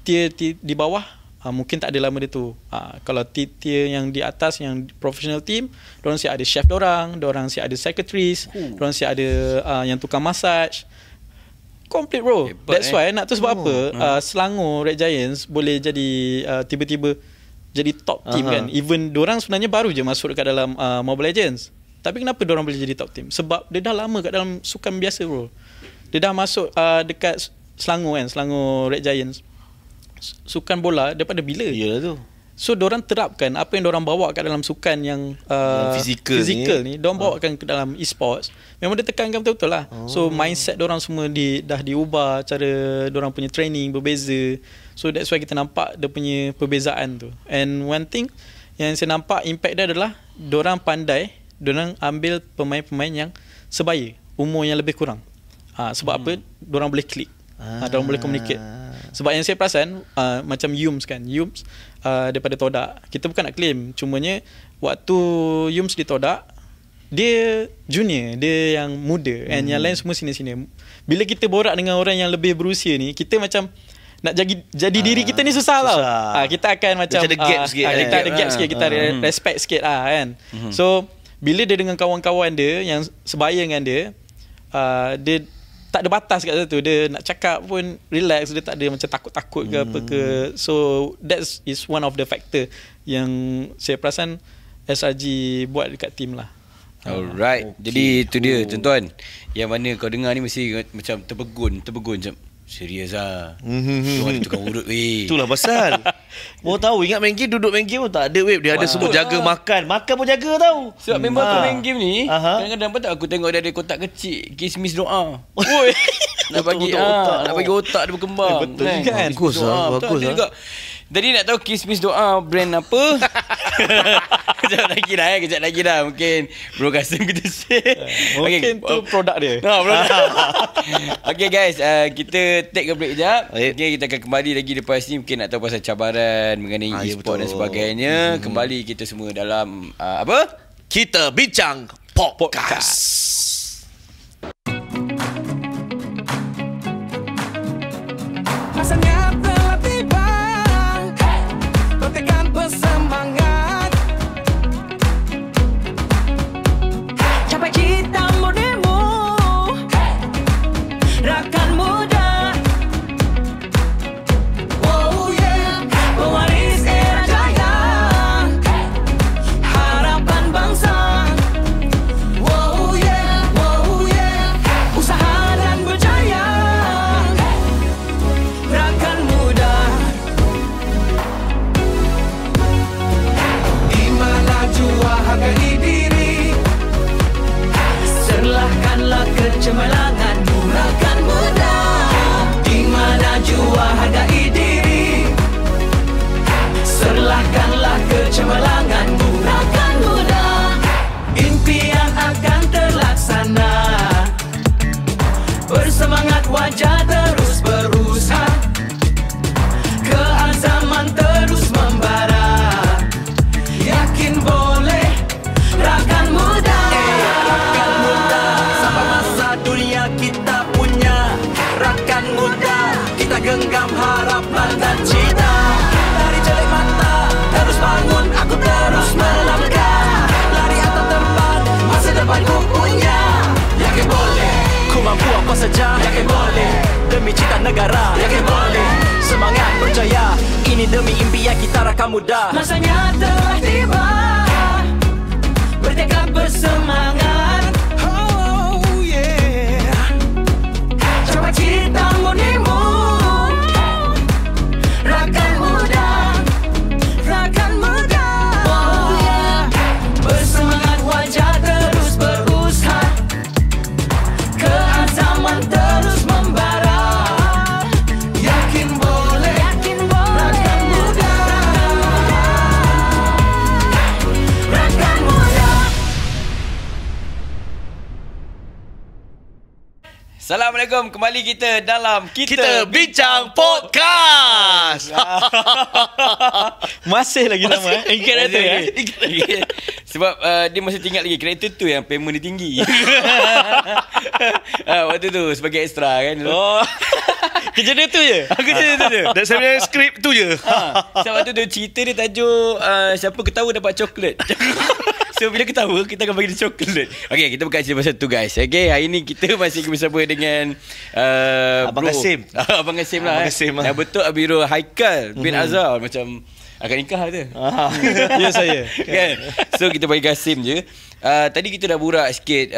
tier di bawah, mungkin tak ada lama dia tu. Kalau tier yang di atas, yang professional team, diorang siap ada chef diorang siap ada secretaries, diorang siap ada yang tukang massage. Complete bro. That's why nak tu sebab apa Selangor Red Giants boleh jadi tiba-tiba jadi top team kan. Even diorang sebenarnya baru je masuk dekat dalam Mobile Legends, tapi kenapa diorang boleh jadi top team? Sebab dia dah lama kat dalam sukan biasa bro. Dia dah masuk dekat Selangor kan, Selangor Red Giants, sukan bola daripada bila. Yalah tu. So diorang terapkan apa yang diorang bawa kat dalam sukan yang fizikal ni, diorang bawakan ke dalam e-sports. Memang dia tekankan betul-betul lah. So mindset diorang semua dah diubah, cara diorang punya training berbeza. So that's why kita nampak dia punya perbezaan tu. And one thing yang saya nampak impact dia adalah diorang pandai, diorang ambil pemain-pemain yang sebaya, umur yang lebih kurang. Sebab apa? Diorang boleh klik. Diorang boleh communicate. Sebab yang saya perasan macam Yums kan, Yums daripada Todak, kita bukan nak claim, cumanya waktu Yums di Todak, dia junior, dia yang muda, and yang lain semua senior-senior. Bila kita borak dengan orang yang lebih berusia ni, kita macam nak jadi diri kita ni susah tau. Kita akan macam ada gap sikit, kita ada gap sikit, kita ada respect sikit lah kan. So bila dia dengan kawan-kawan dia yang sebaya dengan dia, dia tak ada batas kat situ. Dia nak cakap pun relax, dia tak ada macam takut-takut ke apa ke. So that is one of the factor yang saya perasan SRG buat dekat team lah. Alright. Jadi itu dia tuan-tuan. Yang mana kau dengar ni mesti macam terpegun macam serius lah. Tuan ada tukang urut weh. Itulah pasal. Mau tahu ingat main game, duduk main game pun tak ada weh. Dia ada semua jaga makan pun jaga tau. Sebab member aku main game ni, kadang-kadang pun tak aku tengok dia ada kotak kecil kismis doa. Oi. Nak bagi otak dia berkembang. Betul juga kan. Bagus lah. Jadi nak tahu kismis doa brand apa? Kejap lagi dah. Mungkin Bro Kasim kita share. Mungkin tu produk dia. Produk. Okay guys, kita take a break sekejap. Okay, kita akan kembali lagi lepas ni. Mungkin nak tahu pasal cabaran mengenai e-sport dan sebagainya. Kembali kita semua dalam apa? Kita Bincang Podcast. Masanya telah tiba. Kau demi impian kita rakan muda. Masanya telah tiba, bertekad bersemangat. Oh yeah, coba cita murnimu, rakan muda, rakan muda. Oh yeah, bersemangat wajah terus berusaha, keazaman terus membara. Yakin boleh, rakan muda, rakan muda. Assalamualaikum, kembali kita dalam Kita Bincang Podcast. Masih lagi nama karakter Sebab dia masih tinggal lagi karakter tu yang payment dia tinggi. Waktu tu sebagai extra kan. Oh. Kerja dia tu je. Kerja dia tu je. Dan saya punya skrip tu je. Sebab waktu tu cerita dia tajuk siapa ketawa dapat coklat. So bila ketawa, kita akan bagi dia coklat. Okay, kita bukan cerita pasal tu guys. Okay, hari ni kita masih bersama dengan Abang Kasim. Abang Kasim lah. Abang Kasim lah. Yang betul Abirul Haikal bin Azhar. Macam akan nikah tu. Ya saya. Kan? So kita bagi Kasim je. Tadi kita dah burak sikit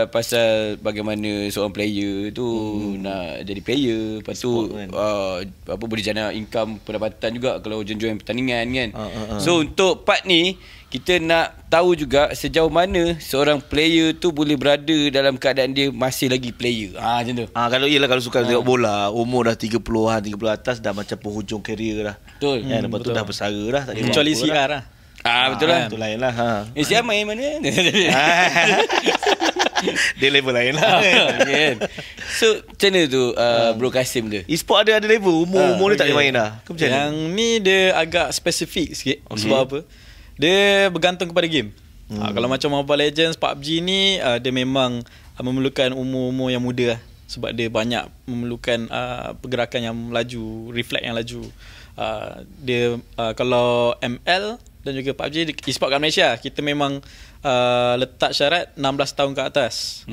pasal bagaimana seorang player tu nak jadi player. Lepas tu apa boleh jana income pendapatan juga kalau join pertandingan kan. So untuk part ni kita nak tahu juga sejauh mana seorang player tu boleh berada dalam keadaan dia masih lagi player. Macam tu. Kalau suka tengok bola, umur dah 30-an, 30 atas dah macam penghujung karier dah. Betul. Lepas tu dah bersara dah. Kecuali CR lah. Betul lah. Itu lain lah. Siapa main mana? Dia level lain lah. So macam mana tu Bro Kasim tu? E-sport ada level. Umur dia tak boleh main dah. Yang ni dia agak spesifik sikit. Sebab apa? Dia bergantung kepada game. Kalau macam Mobile Legends, PUBG ni dia memang memerlukan umur-umur yang muda lah. Sebab dia banyak memerlukan pergerakan yang laju, reflect yang laju. Dia kalau ML dan juga PUBG, e-sport kat Malaysia, kita memang letak syarat 16 tahun ke atas.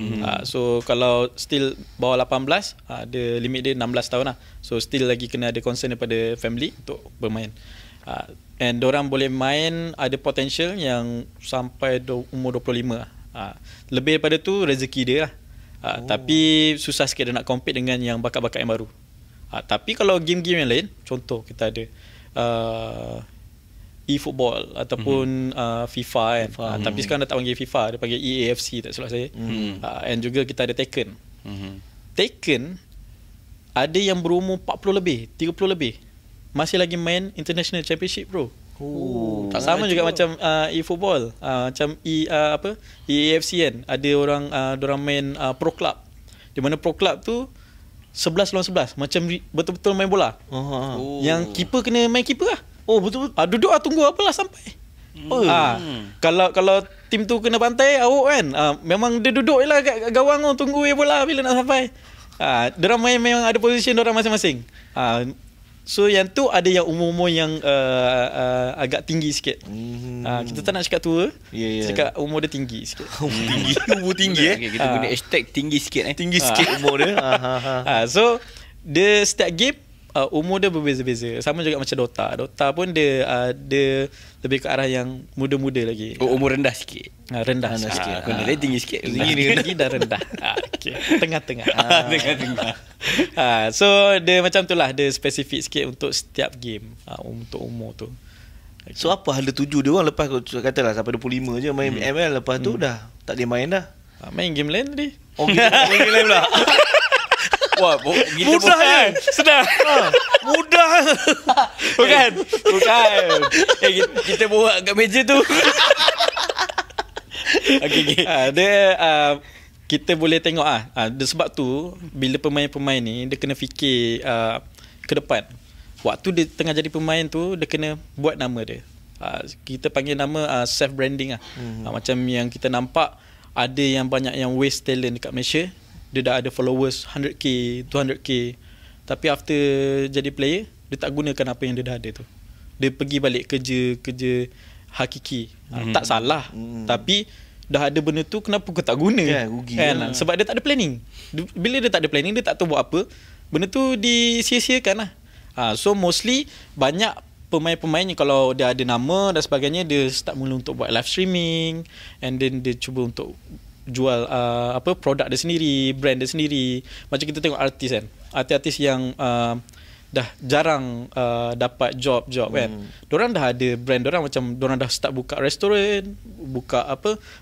So kalau still bawah 18, dia limit dia 16 tahun lah. So still lagi kena ada concern daripada family untuk bermain. And diorang boleh main, ada potential yang sampai umur 25 lah. Lebih daripada tu rezeki dia lah. Tapi susah sikit dia nak compete dengan yang bakat-bakat yang baru. Tapi kalau game-game yang lain, contoh kita ada e-football ataupun FIFA kan. Tapi sekarang dah tak panggil FIFA, dia panggil EAFC tak salah saya. And juga kita ada Tekken. Tekken ada yang berumur 40 lebih, 30 lebih, masih lagi main International Championship bro. Sama juga macam e-football, macam EAFC kan. Ada orang main Pro Club, di mana Pro Club tu 11 lawan 11, macam betul-betul main bola. Yang keeper kena main keeper lah. Betul-betul. Duduk tunggu apalah sampai. Kalau tim tu kena pantai awak kan, memang dia duduk je lah kat gawang tunggu bola bila nak sampai. Diorang main memang ada position diorang masing-masing. So yang tu ada yang umur-umur yang agak tinggi sikit. Kita tak nak cakap tua, cakap umur dia tinggi sikit. Umur tinggi kita guna hashtag tinggi sikit. Tinggi sikit umur dia. So dia setiap game umur dia berbeza-beza. Sama juga macam Dota. Dota pun dia lebih ke arah yang muda-muda lagi. Umur rendah sikit. Rendah sikit. Benda dia tinggi sikit. Tinggi dan rendah. Tengah-tengah. Tengah-tengah. So dia macam tu lah. Dia spesifik sikit untuk setiap game, untuk umur tu. So apa hala tuju dia orang lepas katalah sampai 25 je main ML, lepas tu dah tak dia main dah. Main game lain tadi. Main game lain pula. Wah, mudah kan? Sedap. Mudah. Bukan. Kita bawa kat meja tu. Okay. Kita boleh tengok sebab tu bila pemain-pemain ni dia kena fikir ke depan. Waktu dia tengah jadi pemain tu, dia kena buat nama dia. Kita panggil nama self branding lah. Macam yang kita nampak ada yang banyak yang waste talent dekat Malaysia. Dia dah ada followers 100k, 200k, tapi after jadi player dia tak gunakan apa yang dia dah ada tu. Dia pergi balik kerja hakiki. Tak salah, tapi dah ada benda tu, kenapa kau tak guna? Kan? Sebab dia tak ada planning. Bila dia tak ada planning, dia tak tahu buat apa, benda tu disia-siakan lah. So mostly banyak pemain-pemainnya kalau dia ada nama dan sebagainya, dia start mula untuk buat live streaming, and then dia cuba untuk jual produk dia sendiri, brand dia sendiri. Macam kita tengok artis kan, artis-artis yang dah jarang dapat job kan. Diorang dah ada brand diorang, macam diorang dah start buka restoran, buka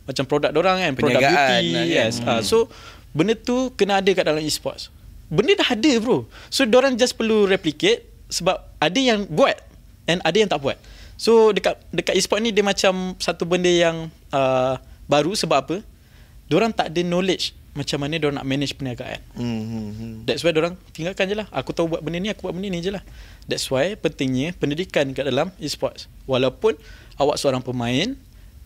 macam produk diorang kan, produk beauty lah, yes. So benda tu kena ada kat dalam e-sports. Benda dah ada bro. So diorang just perlu replicate, sebab ada yang buat and ada yang tak buat. So dekat e-sport ni dia macam satu benda yang baru. Sebab apa? Diorang tak ada knowledge macam mana diorang nak manage perniagaan. That's why diorang tinggalkan je lah. Aku tahu buat benda ni, aku buat benda ni je lah. That's why pentingnya pendidikan kat dalam e-sports. Walaupun awak seorang pemain,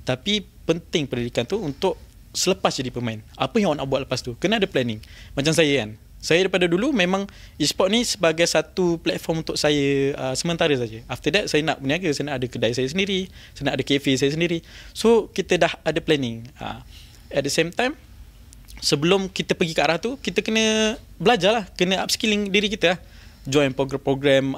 tapi penting pendidikan tu untuk selepas jadi pemain. Apa yang awak nak buat lepas tu? Kena ada planning. Macam saya kan, saya daripada dulu memang e-sport ni sebagai satu platform untuk saya sementara saja. After that saya nak berniaga, saya nak ada kedai saya sendiri, saya nak ada cafe saya sendiri. So kita dah ada planning. At the same time, sebelum kita pergi ke arah tu, kita kena belajar lah, kena upskilling diri kita lah. Join program-program,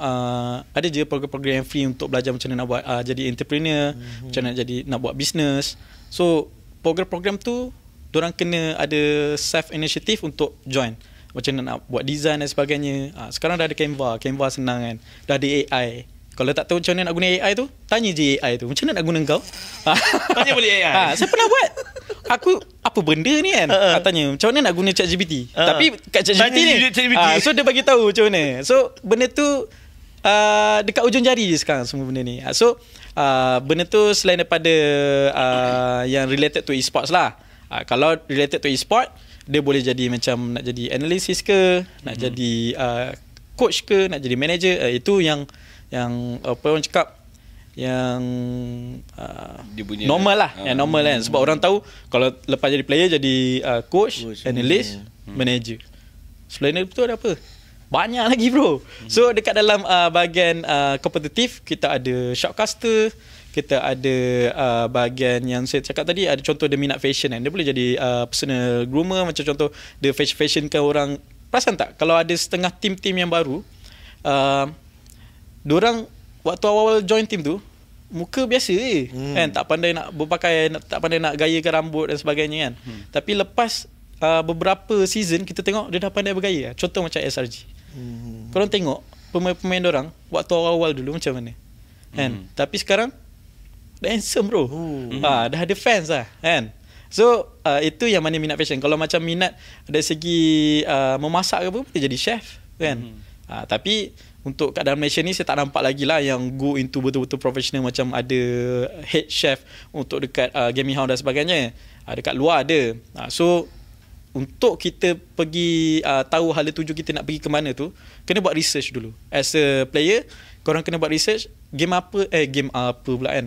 ada je program-program yang free untuk belajar macam mana nak buat jadi entrepreneur, macam mana nak buat business. So program-program tu diorang kena ada self initiative untuk join. Macam mana nak buat design dan sebagainya. Sekarang dah ada Canva senang kan. Dah ada AI. Kalau tak tahu macam mana nak guna AI tu, tanya je AI tu, macam mana nak guna kau? Tanya boleh AI. Saya pernah buat. Aku apa benda ni kan? Tanya macam mana nak guna ChatGPT. Tapi kat ChatGPT ni so dia bagi tahu macam mana. So benda tu dekat ujung jari je sekarang semua benda ni. So benda tu selain daripada yang related to e-sports lah. Kalau related to e-sport, dia boleh jadi macam nak jadi analysis ke, nak jadi coach ke, nak jadi manager. Itu yang apa orang cakap, yang normal lah, yang normal kan. Sebab orang tahu kalau lepas jadi player jadi coach, analyst, manager. Selain itu ada apa? Banyak lagi bro. So dekat dalam bahagian kompetitif, kita ada shoutcaster, kita ada bahagian yang saya cakap tadi, ada contoh dia minat fashion kan, dia boleh jadi personal groomer. Macam contoh dia fashion kan orang. Perasan tak kalau ada setengah tim-tim yang baru, diorang waktu awal-awal join team tu muka biasa kan, tak pandai nak berpakaian, tak pandai nak gayakan rambut dan sebagainya kan. Tapi lepas beberapa season kita tengok dia dah pandai bergaya. Contoh macam SRG. Korang tengok pemain-pemain diorang waktu awal-awal dulu macam mana kan. Tapi sekarang dah handsome bro. Dah ada fans lah kan. So itu yang mana minat fashion. Kalau macam minat dari segi memasak ke apa, boleh jadi chef kan. Tapi untuk kat dalam Malaysia ni saya tak nampak lagi lah yang go into betul-betul professional, macam ada head chef untuk dekat gaming house dan sebagainya. Dekat luar ada. So untuk kita pergi tahu hala tuju kita nak pergi ke mana tu, kena buat research dulu. As a player, korang kena buat research game apa pula kan,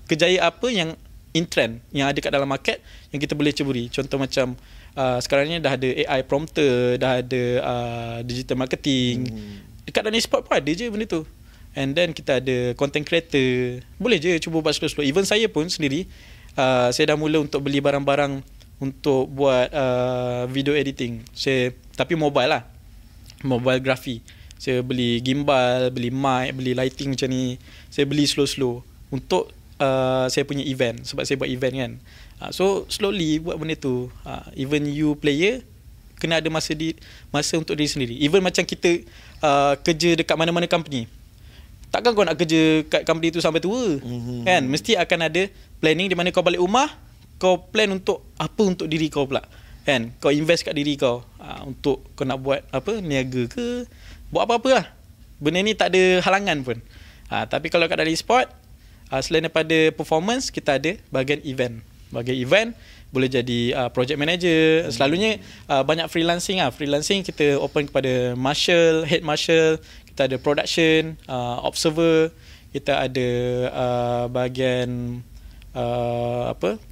kejayaan apa yang in trend, yang ada kat dalam market yang kita boleh ceburi. Contoh macam sekarang ni dah ada AI prompter, dah ada digital marketing. Dekat dalam e-sport pun ada je benda tu. And then kita ada content creator. Boleh je cuba buat slow-slow. Even saya pun sendiri, saya dah mula untuk beli barang-barang untuk buat video editing. Tapi mobile lah, mobile graphy. Saya beli gimbal, beli mic, beli lighting macam ni. Saya beli slow-slow untuk saya punya event, sebab saya buat event kan. So slowly buat benda tu. Even you player kena ada masa untuk diri sendiri. Even macam kita kerja dekat mana-mana company, takkan kau nak kerja kat company tu sampai tua kan. Mesti akan ada planning di mana kau balik rumah, kau plan untuk apa untuk diri kau pula kan. Kau invest kat diri kau untuk kau nak buat apa, niaga ke, buat apa-apa lah. Benda ni tak ada halangan pun. Tapi kalau kat dalam e-sport, selain daripada performance, kita ada bahagian event. Bahagian event boleh jadi project manager. Selalunya banyak freelancing lah. Freelancing kita open kepada marshal, head marshal. Kita ada production, observer. Kita ada bahagian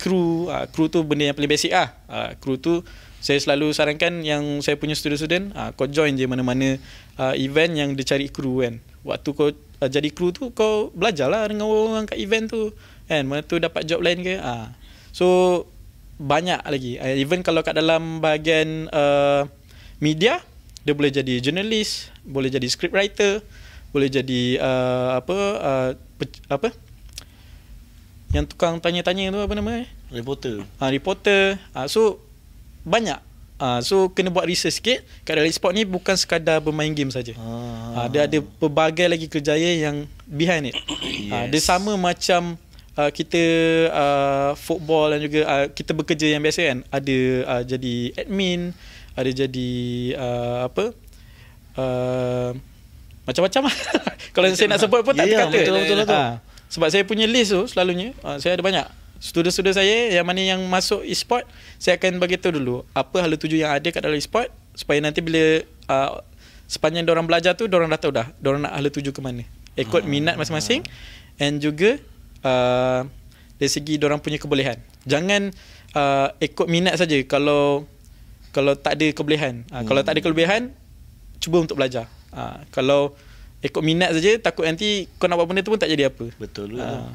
crew. Crew tu benda yang paling basic lah. Crew tu saya selalu sarankan yang saya punya student-student, kau join je mana-mana event yang dia cari crew kan. Waktu kau jadi crew tu, kau belajarlah dengan orang kat event tu kan. Mana tu dapat job lain ke. So banyak lagi. Even kalau kat dalam bahagian media, dia boleh jadi journalist, boleh jadi script writer, boleh jadi apa yang tukang tanya-tanya tu apa nama reporter. So banyak. So kena buat research sikit. Kat dalam e-sport ni bukan sekadar bermain game saja. Dia ada pelbagai lagi kerjaya yang behind it. Dia sama macam kita football dan juga kita bekerja yang biasa kan. Ada jadi admin, ada jadi macam-macam lah. Kalau saya nak sebut pun tak terkata. Betul. Sebab saya punya list tu selalunya saya ada banyak student-student saya yang mana yang masuk e-sport, saya akan bagi tahu dulu apa hala tuju yang ada kat dalam e-sport, supaya nanti bila sepanjang diorang belajar tu diorang dah tahu dah diorang nak hala tuju ke mana, ikut minat masing-masing, and juga dari segi diorang punya kebolehan. Jangan ikut minat saja kalau tak ada kebolehan. Kalau tak ada kelebihan, cuba untuk belajar. Kalau ikut minat saja, takut nanti kau nak buat benda tu pun tak jadi apa. Betul lah.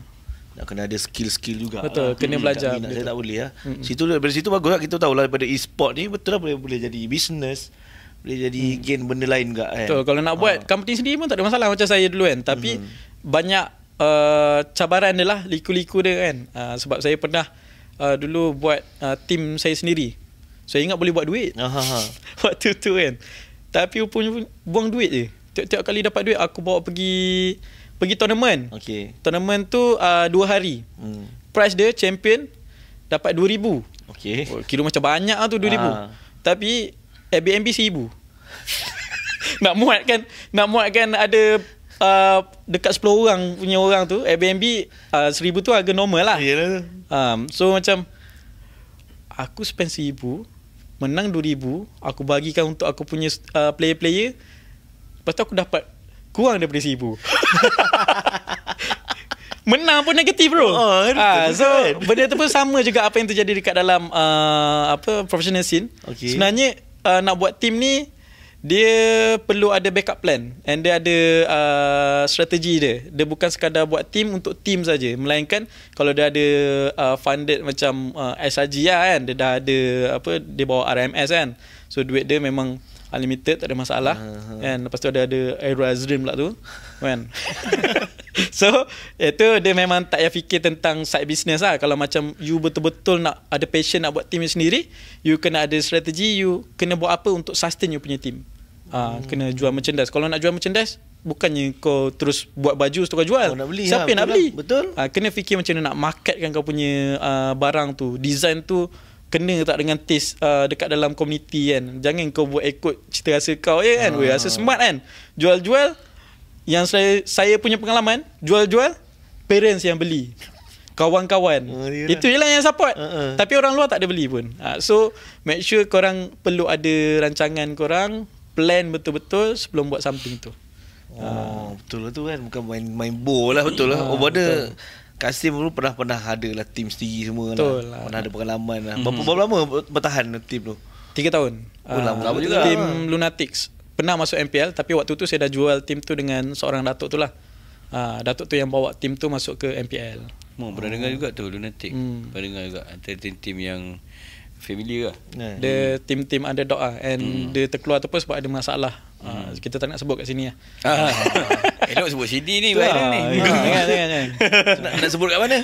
Nak kena ada skill-skill juga. Betul, kena belajar. Minat saya tak boleh lah. Dari situ bagus lah kita tahu lah daripada e-sport ni betul lah boleh jadi business, boleh jadi gain benda lain juga kan. Betul, kalau nak buat company sendiri pun tak ada masalah macam saya dulu kan. Tapi banyak cabaran dia lah, liku-liku dia kan. Sebab saya pernah dulu buat team saya sendiri. Saya ingat boleh buat duit waktu tu kan. Tapi rupanya buang duit je. Tiap-tiap kali dapat duit aku bawa pergi tournament. Tournament tu 2 hari. Prize dia champion dapat 2,000. Kira macam banyak lah tu 2,000. Tapi Airbnb 1,000. nak muatkan ada dekat 10 orang punya orang tu, Airbnb 1,000 tu harga normal lah. So macam aku spend 1,000, menang 2,000, aku bagikan untuk aku punya player-player. Lepas tu aku dapat kurang daripada 1,000. Menang pun negatif bro. So benda tu pun sama juga apa yang terjadi dekat dalam professional scene. Sebenarnya nak buat team ni, dia perlu ada backup plan, and dia ada strategi dia. Dia bukan sekadar buat team untuk team saja, melainkan kalau dia ada funded macam SRG lah kan, dia dah ada dia bawa RMS kan, so duit dia memang unlimited, tak ada masalah kan. Lepas tu ada Aero Azrim pula tu kan. So itu dia memang tak payah fikir tentang side business lah. Kalau macam you betul-betul nak ada passion nak buat team sendiri, you kena ada strategi, you kena buat apa untuk sustain you punya team. Kena jual merchandise. Kalau nak jual merchandise, bukannya kau terus buat baju terus kau jual. Siapa yang nak beli? Betul. Kena fikir macam mana nak marketkan kau punya barang tu, design tu kena tak dengan taste dekat dalam community kan. Jangan kau buat ikut cita rasa kau je kan. Rasa smart kan. Jual-jual, yang saya punya pengalaman, jual-jual parents yang beli, kawan-kawan. Itu je lah yang support. Tapi orang luar tak ada beli pun. So make sure korang perlu ada rancangan korang, plan betul-betul sebelum buat something tu. Betul lah tu kan. Bukan main bowl lah. Betul lah. Ada Kasim dulu pernah ada lah team sendiri semua lah. Pernah ada pengalaman lah. Berapa lama bertahan team tu? 3 tahun. Lama juga. Team Lunatics. Pernah masuk MPL, tapi waktu tu saya dah jual team tu dengan seorang datuk tu lah. Datuk tu yang bawa team tu masuk ke MPL. Pernah dengar juga tu Lunatic. Pernah dengar juga antara team yang familiar lah. Dia tim-tim underdog lah. And dia terkeluar tu pun sebab ada masalah. Kita tak nak sebut kat sini lah. Elok sebut CD ni, viral ni. Jangan. Nak sebut kat mana?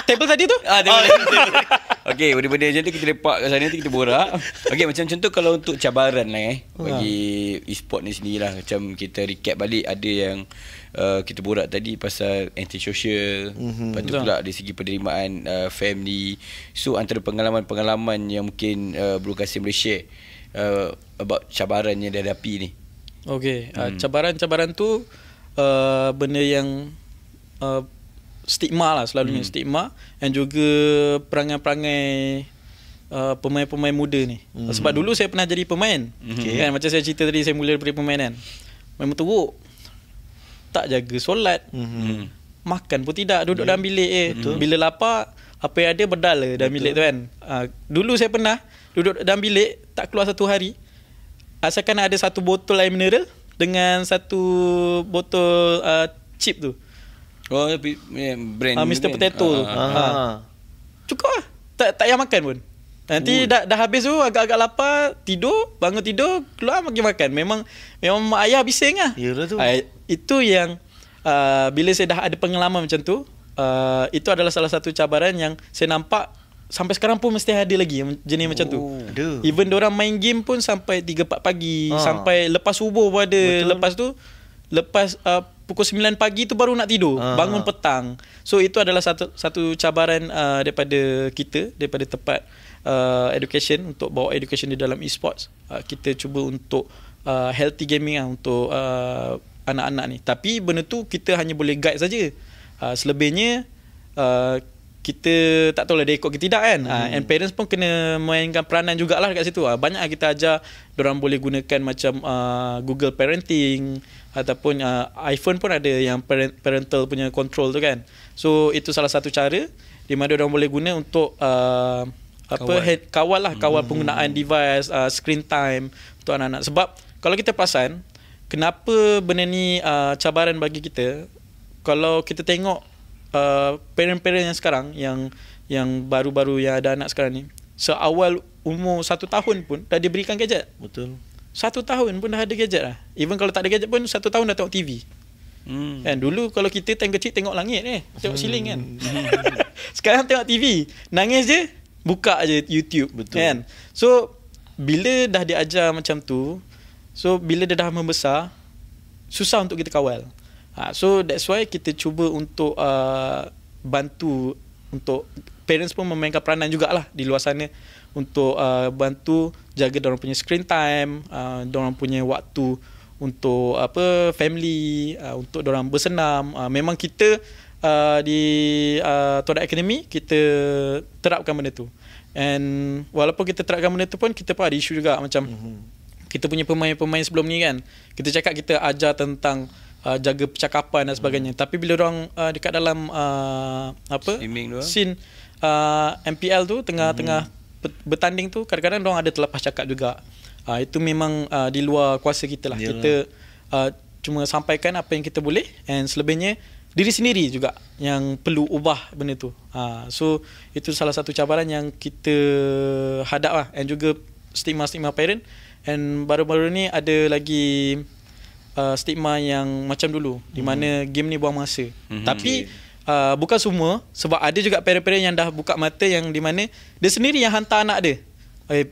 Table tadi tu? Okey, benda-benda macam tu kita lepak kat sana, nanti kita borak. Okey, macam contoh kalau untuk cabaran lah bagi e-sport ni sendirilah. Macam kita recap balik, ada yang kita borak tadi pasal anti-social. Lepas tu pula dari segi penerimaan family. So antara pengalaman-pengalaman yang mungkin Bro Kasim boleh share about cabaran yang dia hadapi ni. Okey, cabaran-cabaran tu benda yang stigma lah, selalunya stigma, dan juga perangai-perangai pemain-pemain muda ni. Sebab dulu saya pernah jadi pemain. Kan, macam saya cerita tadi, saya mula daripada pemain kan. Main teruk, tak jaga solat, makan pun tidak, duduk dalam bilik bila lapar, apa yang ada berdala dalam bilik tu kan. Dulu saya pernah duduk dalam bilik, tak keluar 1 hari, asalkan ada 1 botol air mineral dengan 1 botol chip tu. Brand Mr. Potato tu. Cukup lah. Tak payah makan pun. Nanti dah habis tu agak-agak lapar, tidur, bangun tidur, keluar makan. Memang mak ayah bising lah. Yalah tu. Itu yang bila saya dah ada pengalaman macam tu, itu adalah salah satu cabaran yang saya nampak sampai sekarang pun mesti ada lagi jenis macam tu. Ada. Even diorang main game pun sampai 3-4 pagi, sampai lepas subuh pun ada. Betul. Lepas tu pukul 9 pagi tu baru nak tidur, bangun petang. So itu adalah satu cabaran daripada kita, daripada tempat education, untuk bawa education di dalam e-sports. Kita cuba untuk healthy gaming untuk anak-anak ni. Tapi benda tu kita hanya boleh guide saja. Selebihnya kita tak tahulah dia ikut ke tidak kan. And parents pun kena mainkan peranan jugalah kat situ. Banyak kita ajar diorang boleh gunakan macam Google Parenting, ataupun iPhone pun ada yang parental punya control tu kan. So itu salah satu cara di mana diorang boleh guna untuk kawal penggunaan device, screen time untuk anak-anak. Sebab kalau kita perasan, kenapa benda ni cabaran bagi kita, kalau kita tengok parent-parent yang sekarang, yang baru-baru yang ada anak sekarang ni, seawal umur 1 tahun pun dah diberikan gadget. Betul. 1 tahun pun dah ada gadget lah. Even kalau tak ada gadget pun 1 tahun dah tengok TV. Kan dulu kalau kita time kecil tengok langit tengok ceiling kan. Sekarang tengok TV, nangis je buka je YouTube. Betul. Kan. So bila dah diajar macam tu, so bila dia dah membesar, susah untuk kita kawal. So that's why kita cuba untuk bantu, untuk parents pun memainkan peranan jugalah di luar sana untuk bantu jaga diorang punya screen time, diorang punya waktu untuk family, untuk diorang bersenam. Memang kita di Todak Academy kita terapkan benda tu. And walaupun kita terapkan benda tu pun, kita pun ada isu juga macam kita punya pemain-pemain sebelum ni kan, kita cakap kita ajar tentang jaga percakapan dan sebagainya. Tapi bila orang dekat dalam scene MPL tu, tengah-tengah bertanding tu, kadang-kadang orang ada terlepas cakap juga. Itu memang di luar kuasa kita lah. Yalah. Kita cuma sampaikan apa yang kita boleh, and selebihnya diri sendiri juga yang perlu ubah benda tu. So itu salah satu cabaran yang kita hadap lah, and juga stigma-stigma parent. And baru-baru ni ada lagi stigma yang macam dulu, di mana game ni buang masa. Tapi bukan semua, sebab ada juga parent-parent yang dah buka mata, yang di mana dia sendiri yang hantar anak dia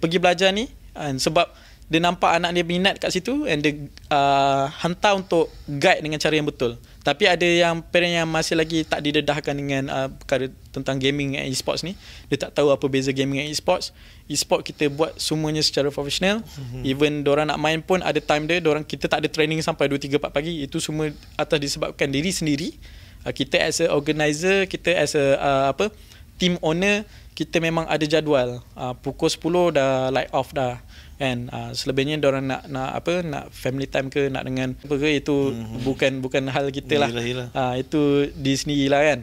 pergi belajar ni, sebab dia nampak anak dia minat kat situ, and dia hantar untuk guide dengan cara yang betul. Tapi ada yang parent yang masih lagi tak didedahkan dengan perkara tentang gaming and e-sports ni. Dia tak tahu apa beza gaming and e-sports. E-sport kita buat semuanya secara profesional. Even diorang nak main pun ada time dia. Kita tak ada training sampai 2, 3, 4 pagi. Itu semua atas disebabkan diri sendiri. Kita as a organizer, kita as a team owner, kita memang ada jadual. Pukul 10 dah light off dah. And selebihnya diorang nak family time ke, nak dengan apa ke, itu bukan hal kita lah. Itu di sendirilah kan.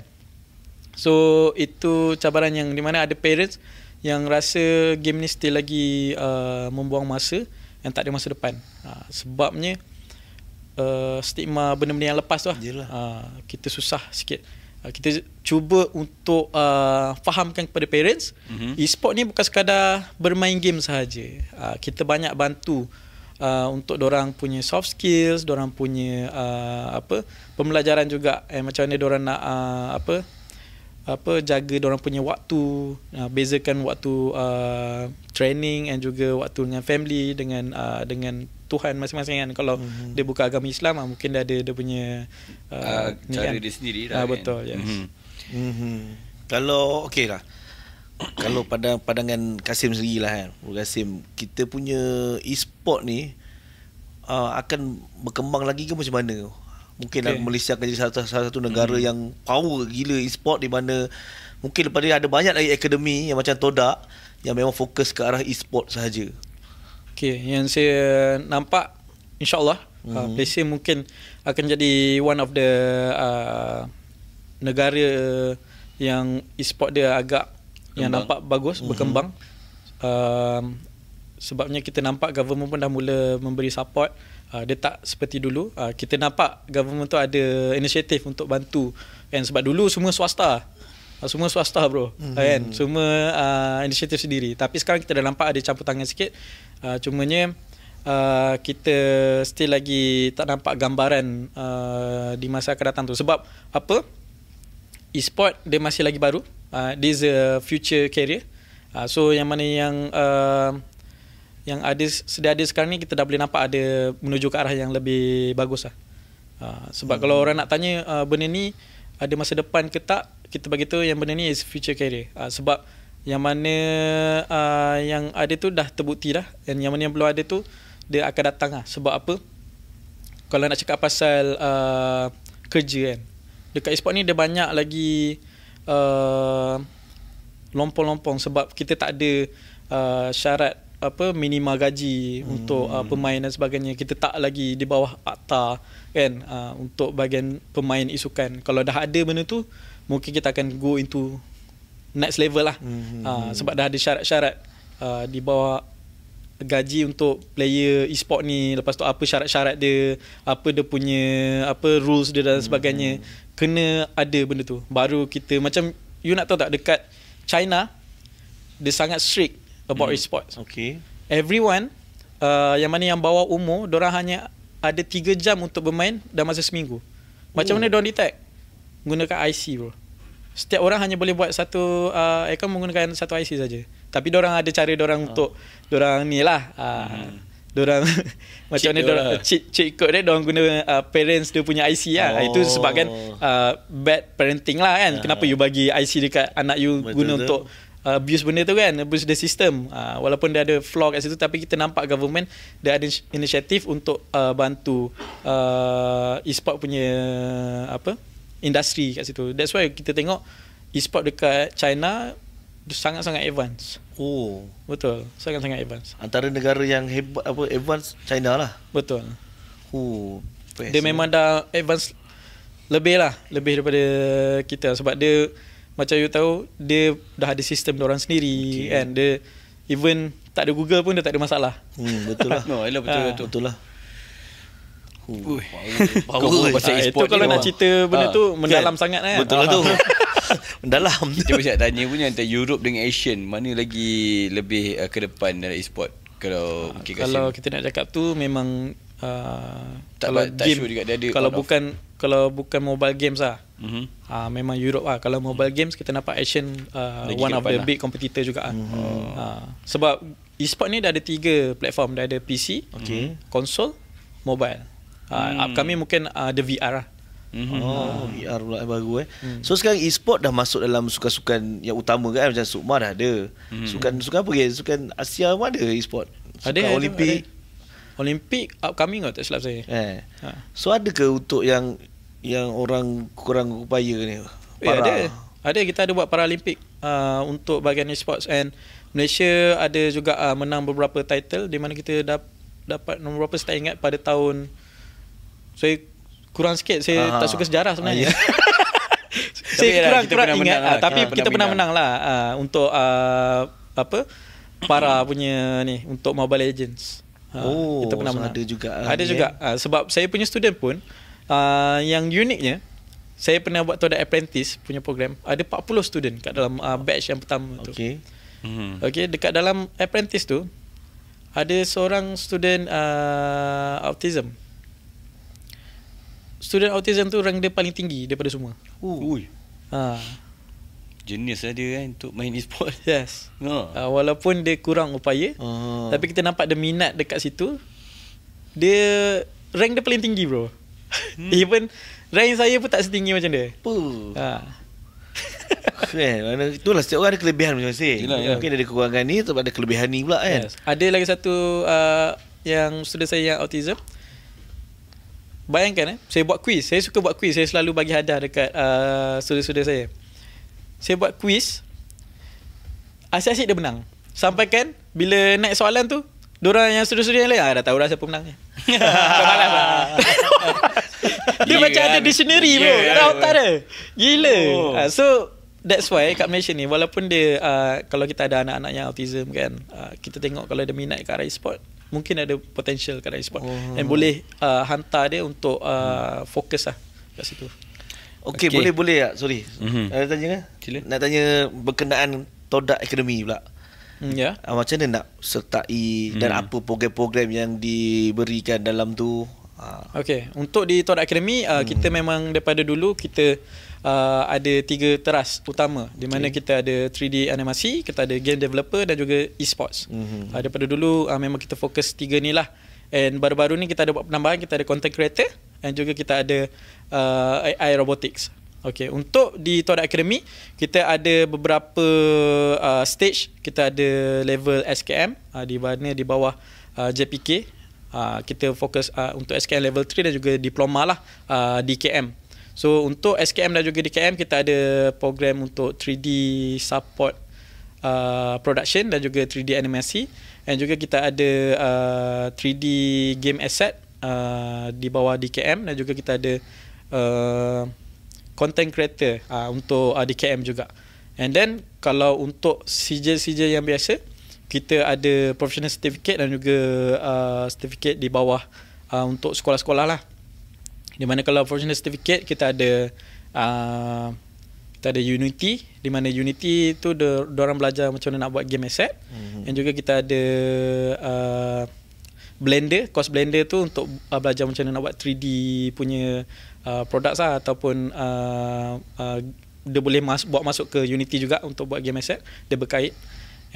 So itu cabaran yang di mana ada parents yang rasa game ni still lagi membuang masa, yang tak ada masa depan. Sebabnya stigma benda-benda yang lepas tu lah. Kita susah sikit. Kita cuba untuk fahamkan kepada parents, e-sport ni bukan sekadar bermain game sahaja. Kita banyak bantu untuk dorang punya soft skills, dorang punya pembelajaran juga, macam mana dorang nak jaga dorang punya waktu, bezakan waktu training and juga waktu dengan family, dengan Tuhan masing-masing kan. Kalau dia bukan agama Islam, mungkin dia ada dia punya cara dia sendiri lah. Betul, yes. Kalau okey lah, kalau pandangan Kasim sendiri lah kan, Kasim, kita punya e-sport ni akan berkembang lagi ke macam mana? Mungkin Malaysia akan jadi salah satu negara yang power gila e-sport, di mana mungkin lepas dia ada banyak lagi akademi yang macam Todak yang memang fokus ke arah e-sport sahaja. Okay, yang saya nampak, insyaAllah Malaysia mungkin akan jadi one of the negara yang e-sport dia agak yang nampak bagus, berkembang. Sebabnya kita nampak government pun dah mula memberi support. Dia tak seperti dulu. Kita nampak government tu ada inisiatif untuk bantu. And sebab dulu semua swasta. semua swasta bro, kan, semua inisiatif sendiri. Tapi sekarang kita dah nampak ada campur tangan sikit, cumanya kita still lagi tak nampak gambaran di masa akan datang tu. Sebab apa, e-sport dia masih lagi baru, this a future career. So yang mana yang ada sedia ada sekarang ni, kita dah boleh nampak ada menuju ke arah yang lebih bagus lah. Sebab kalau orang nak tanya benda ni ada masa depan ke tak, kita bagi tahu yang benda ni is future career. Sebab yang mana yang ada tu dah terbukti dah, dan yang mana yang belum ada tu dia akan datang lah. Sebab apa, kalau nak cakap pasal kerja kan, dekat e-sport ni dia banyak lagi lompong-lompong. Sebab kita tak ada syarat minima gaji untuk pemain dan sebagainya. Kita tak lagi di bawah akta kan, untuk bahagian pemain isukan. Kalau dah ada benda tu, mungkin kita akan go into next level lah. Sebab dah ada syarat-syarat di bawah gaji untuk player e-sport ni. Lepas tu apa syarat-syarat dia, apa dia punya rules dia dan sebagainya. Kena ada benda tu baru kita, macam you nak tahu tak, dekat China dia sangat strict about e-sports. Okay. Everyone yang mana yang bawah umur, diorang hanya ada 3 jam untuk bermain dalam masa seminggu. Macam mana diorang detect? Menggunakan IC bro. Setiap orang hanya boleh buat satu account menggunakan satu IC saja. Tapi diorang ada cara diorang untuk diorang ni lah. Diorang macam mana diorang cheat code dia, diorang guna parents dia punya IC lah. Itu sebabkan bad parenting lah kan. Kenapa you bagi IC dekat anak you, guna untuk abuse benda tu kan, abuse the system. Walaupun dia ada flaw kat situ, tapi kita nampak government dia ada inisiatif untuk bantu e-sport punya industri kat situ. That's why kita tengok e-sport dekat China sangat-sangat advance. Oh, betul, sangat-sangat advance. Antara negara yang hebat advance, China lah. Betul. Best. Dia memang dah advance lebih daripada kita. Sebab dia, macam you tahu, dia dah ada sistem diorang sendiri kan. Dia even tak ada Google pun dia tak ada masalah. Betul lah. No, betul lah. Power pasal e-sport itu kalau nak cerita benda tu mendalam kan? sangat kan. Betul lah tu. Mendalam. Kita mesti nak tanya punya, antara Europe dengan Asian, mana lagi lebih ke depan dalam e-sport? Kalau kalau kita nak cakap tu memang tak game, sure juga dia ada. Kalau bukan mobile games lah. Memang Europe lah. Kalau mobile games kita nampak Asian one of the big competitor juga. Sebab e-sport ni dah ada 3 platform. Dah ada PC, konsol, mobile. Upcoming mungkin ada VR lah. VR pula baru So sekarang e-sport dah masuk dalam sukan-sukan yang utama kan. Macam Sukma dah ada. Sukan apa lagi? Sukan Asia pun ada e-sport. Sukan Olimpik. Olimpik upcoming tak silap saya. So ada ke untuk yang orang kurang upaya ni? Ada, kita ada buat Paralimpik untuk bahagian e-sports. And Malaysia ada juga menang beberapa title, di mana kita dapat nombor berapa saya tak ingat pada tahun. Saya kurang sikit, saya tak suka sejarah sebenarnya. Saya kurang ingat tapi kita pernah menang lah untuk para punya ni, untuk Mobile Legends. Kita pernah menang. Ada juga sebab saya punya student pun yang uniknya, saya pernah buat tu ada apprentice punya program, ada 40 student kat dalam batch yang pertama tu. Okay, dekat dalam apprentice tu ada seorang student autism. Student autism tu rank dia paling tinggi daripada semua. Jenis lah dia kan untuk main e-sport. Yes. Walaupun dia kurang upaya, tapi kita nampak dia minat dekat situ. Dia rank dia paling tinggi bro. Even rank saya pun tak setinggi macam dia. Itulah setiap orang ada kelebihan macam saya. Mungkin ada kekurangan ni, tapi ada kelebihan ni pula kan. Ada lagi satu yang student saya yang autism. Bayangkan saya buat quiz. Saya suka buat quiz. Saya selalu bagi hadiah dekat student-student saya. Saya buat quiz, asyik-asyik dia menang. Sampai kan bila naik soalan tu, diorang yang student-student yang lain dah tahu dah siapa menangnya. Malas lah. Dia macam ada dictionary bro dalam otak dia. Gila. So that's why kat Malaysia ni, walaupun dia kalau kita ada anak-anak yang autism kan, kita tengok kalau dia minat ke arah e-sport, mungkin ada potential ke arah e-sport, dan boleh hantar dia untuk fokus lah kat situ. Okey, Okey. boleh tak? Sorry. Nak tanya kan? Sila. Nak tanya berkenaan Todak Academy pula. Ya. Macam mana nak sertai dan apa program-program yang diberikan dalam tu? Okey, untuk di Todak Academy kita memang daripada dulu kita ada 3 teras utama di mana kita ada 3D animasi, kita ada game developer dan juga e-sports. Daripada dulu memang kita fokus 3 ni lah. And baru-baru ni kita ada buat penambahan, kita ada content creator dan juga kita ada AI robotics. Okey, untuk di Todak Academy kita ada beberapa stage. Kita ada level SKM di mana di bawah JPK. Kita fokus untuk SKM level 3 dan juga diploma lah di KM. So untuk SKM dan juga di KM kita ada program untuk 3D support production dan juga 3D animasi, dan juga kita ada 3D game asset di bawah di KM, dan juga kita ada content creator untuk di KM juga. And then kalau untuk sijil-sijil yang biasa, kita ada professional certificate dan juga certificate di bawah untuk sekolah-sekolah lah. Di mana kalau professional certificate kita ada Unity, di mana Unity tu diorang belajar macam mana nak buat game asset. Dan juga kita ada Blender, course Blender tu untuk belajar macam mana nak buat 3D punya products lah, ataupun dia boleh buat masuk ke Unity juga untuk buat game asset, dia berkait.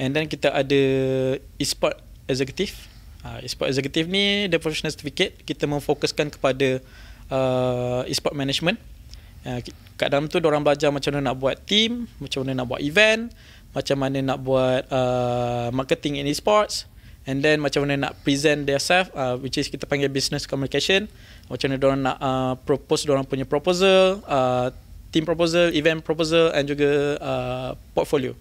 And then kita ada e-sport executive. E-sport executive ni dia professional certificate, kita memfokuskan kepada e-sport management. Kat dalam tu diorang belajar macam mana nak buat team, macam mana nak buat event, macam mana nak buat marketing in e-sports, and then macam mana nak present their self, which is kita panggil business communication. Macam mana diorang nak propose diorang punya proposal, team proposal, event proposal, and juga portfolio.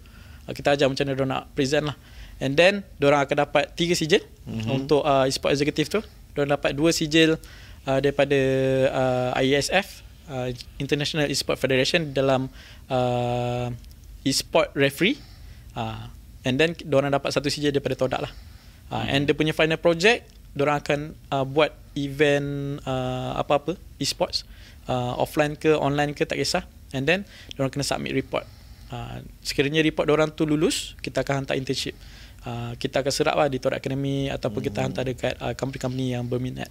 Kita ajar macam mana diorang nak present lah. And then diorang akan dapat 3 sijil untuk e-sport executive tu. Diorang dapat 2 sijil daripada IESF, International E-Sport Federation, dalam e-sport referee, and then diorang dapat 1 sijil daripada Todak lah. And dia punya final project, diorang akan buat event apa-apa e-sports, offline ke online ke tak kisah, and then diorang kena submit report. Sekiranya report diorang tu lulus, kita akan hantar internship. Kita akan serap lah di Todak Academy, ataupun kita hantar dekat company-company yang berminat.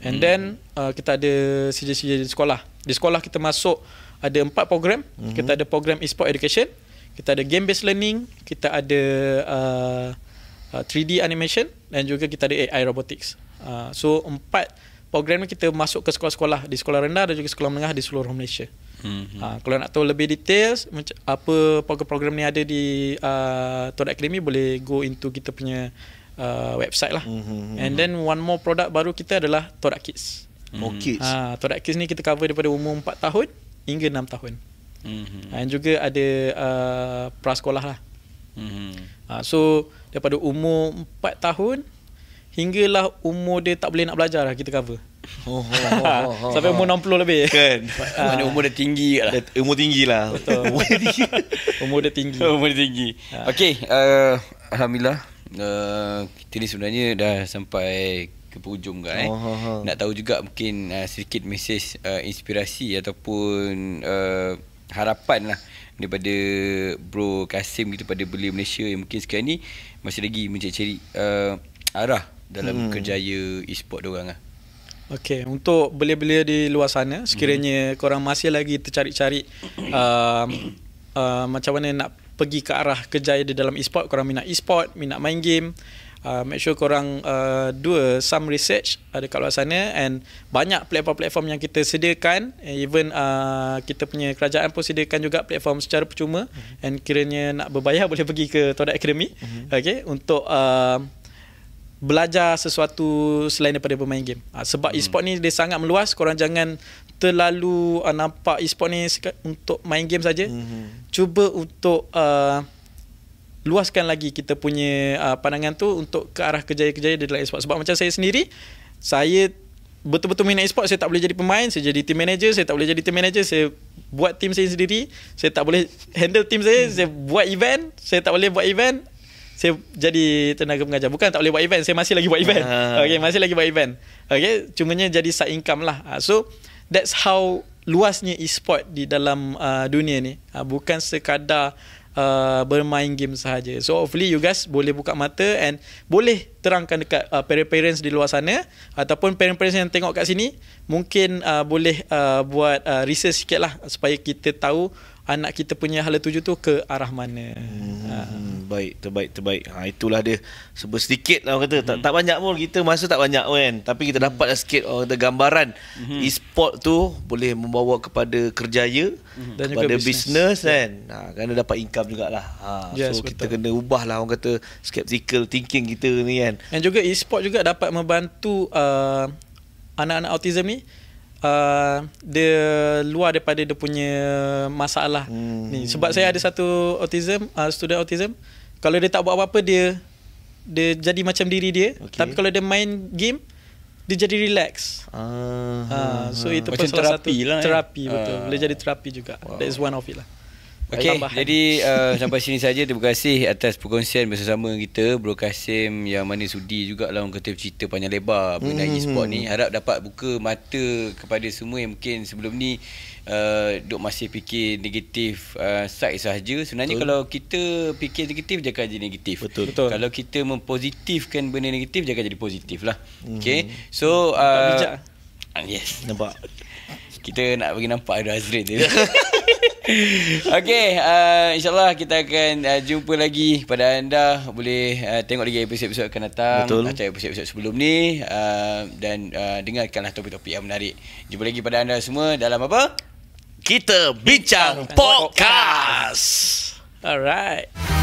And then kita ada sijil-sijil di sekolah. Di sekolah kita masuk ada 4 program. Kita ada program e-sport education, kita ada game based learning, kita ada 3D animation, dan juga kita ada AI robotics. So 4 program ni kita masuk ke sekolah-sekolah, di sekolah rendah dan juga sekolah menengah di seluruh Malaysia. Kalau nak tahu lebih details apa program-program ni ada di Todak Academy, boleh go into kita punya website lah. And then one more produk baru kita adalah Todak Kids. Kids. Todak Kids ni kita cover daripada umur 4 tahun hingga 6 tahun. Dan juga ada prasekolah lah. So daripada umur 4 tahun hinggalah umur dia tak boleh nak belajar lah, kita cover. Sampai umur 60 lebih kan. Mana umur dah tinggi lah. Umur tinggi lah. Betul. Umur dia tinggi. Umur dia tinggi. Okey, alhamdulillah, kita ni sebenarnya dah sampai ke penghujung kan. Nak tahu juga mungkin sedikit mesej inspirasi ataupun harapan lah daripada Bro Kasim kita pada belia Malaysia yang mungkin sekarang ni masih lagi mencari arah dalam kerjaya e-sport diorang lah. Okey, untuk belia-belia di luar sana, sekiranya korang masih lagi tercari-cari macam mana nak pergi ke arah kerjaya di dalam e-sport, korang minat e-sport, minat main game, make sure korang do some research ada kat luar sana. And banyak platform-platform yang kita sediakan, even kita punya kerajaan pun sediakan juga platform secara percuma. And kiranya nak berbayar boleh pergi ke Todak Academy, okay, untuk belajar sesuatu selain daripada bermain game. Sebab e-sport ni dia sangat meluas, korang jangan terlalu nampak e-sport ni untuk main game saja. Cuba untuk luaskan lagi kita punya pandangan tu untuk ke arah kerjaya-kerjaya di dalam e-sport. Sebab macam saya sendiri, saya betul-betul minat e-sport, saya tak boleh jadi pemain, saya jadi team manager, saya tak boleh jadi team manager, saya buat team saya sendiri, saya tak boleh handle team saya buat event, saya tak boleh buat event, saya jadi tenaga pengajar. Bukan tak boleh buat event, saya masih lagi buat event. Okay, masih lagi buat event. Okay, cumanya jadi side income lah. So that's how luasnya e-sport di dalam dunia ni, bukan sekadar bermain game sahaja. So hopefully you guys boleh buka mata and boleh terangkan dekat parents-parents di luar sana, ataupun parents-parents yang tengok kat sini mungkin boleh buat research sikit lah supaya kita tahu anak kita punya hala tuju tu ke arah mana. Baik, terbaik. Itulah dia. Sedikit lah orang kata. Tak banyak pun, kita masa tak banyak kan. Tapi kita dapat sikit orang kata gambaran e-sport tu boleh membawa kepada kerjaya dan kepada bisnes kan. Kerana dapat income jugalah. Yes, so betul. kita kena ubah lah orang kata skeptical thinking kita ni kan. Dan juga e-sport juga dapat membantu anak-anak autism ni dia luar daripada dia punya masalah ni. Sebab saya ada satu student autism, kalau dia tak buat apa-apa dia jadi macam diri dia, tapi kalau dia main game dia jadi relax. So itu pun macam salah satu terapi lah, terapi betul. Boleh jadi terapi juga. That is one of it lah. Okey, jadi sampai sini saja. Terima kasih atas perkongsian bersama kita Bro Kasim, yang mana sudi jugalah orang kata cerita panjang lebar mengenai e-sport ni. Harap dapat buka mata kepada semua yang mungkin sebelum ni duk masih fikir negatif side sahaja. Sebenarnya kalau kita fikir negatif, jangan jadi negatif. Betul. Kalau kita mempositifkan benda negatif, jangan jadi positif lah. Okay, so bijak. Yes, Nampak? kita nak bagi nampak ada Azrin dia. Okey, insyaAllah kita akan jumpa lagi pada anda. Boleh tengok lagi episod-episod akan datang. Betul. Macam episod-episod sebelum ni, dan dengarkanlah topik-topik yang menarik. Jumpa lagi pada anda semua dalam apa? Kita Bincang Podcast. Alright.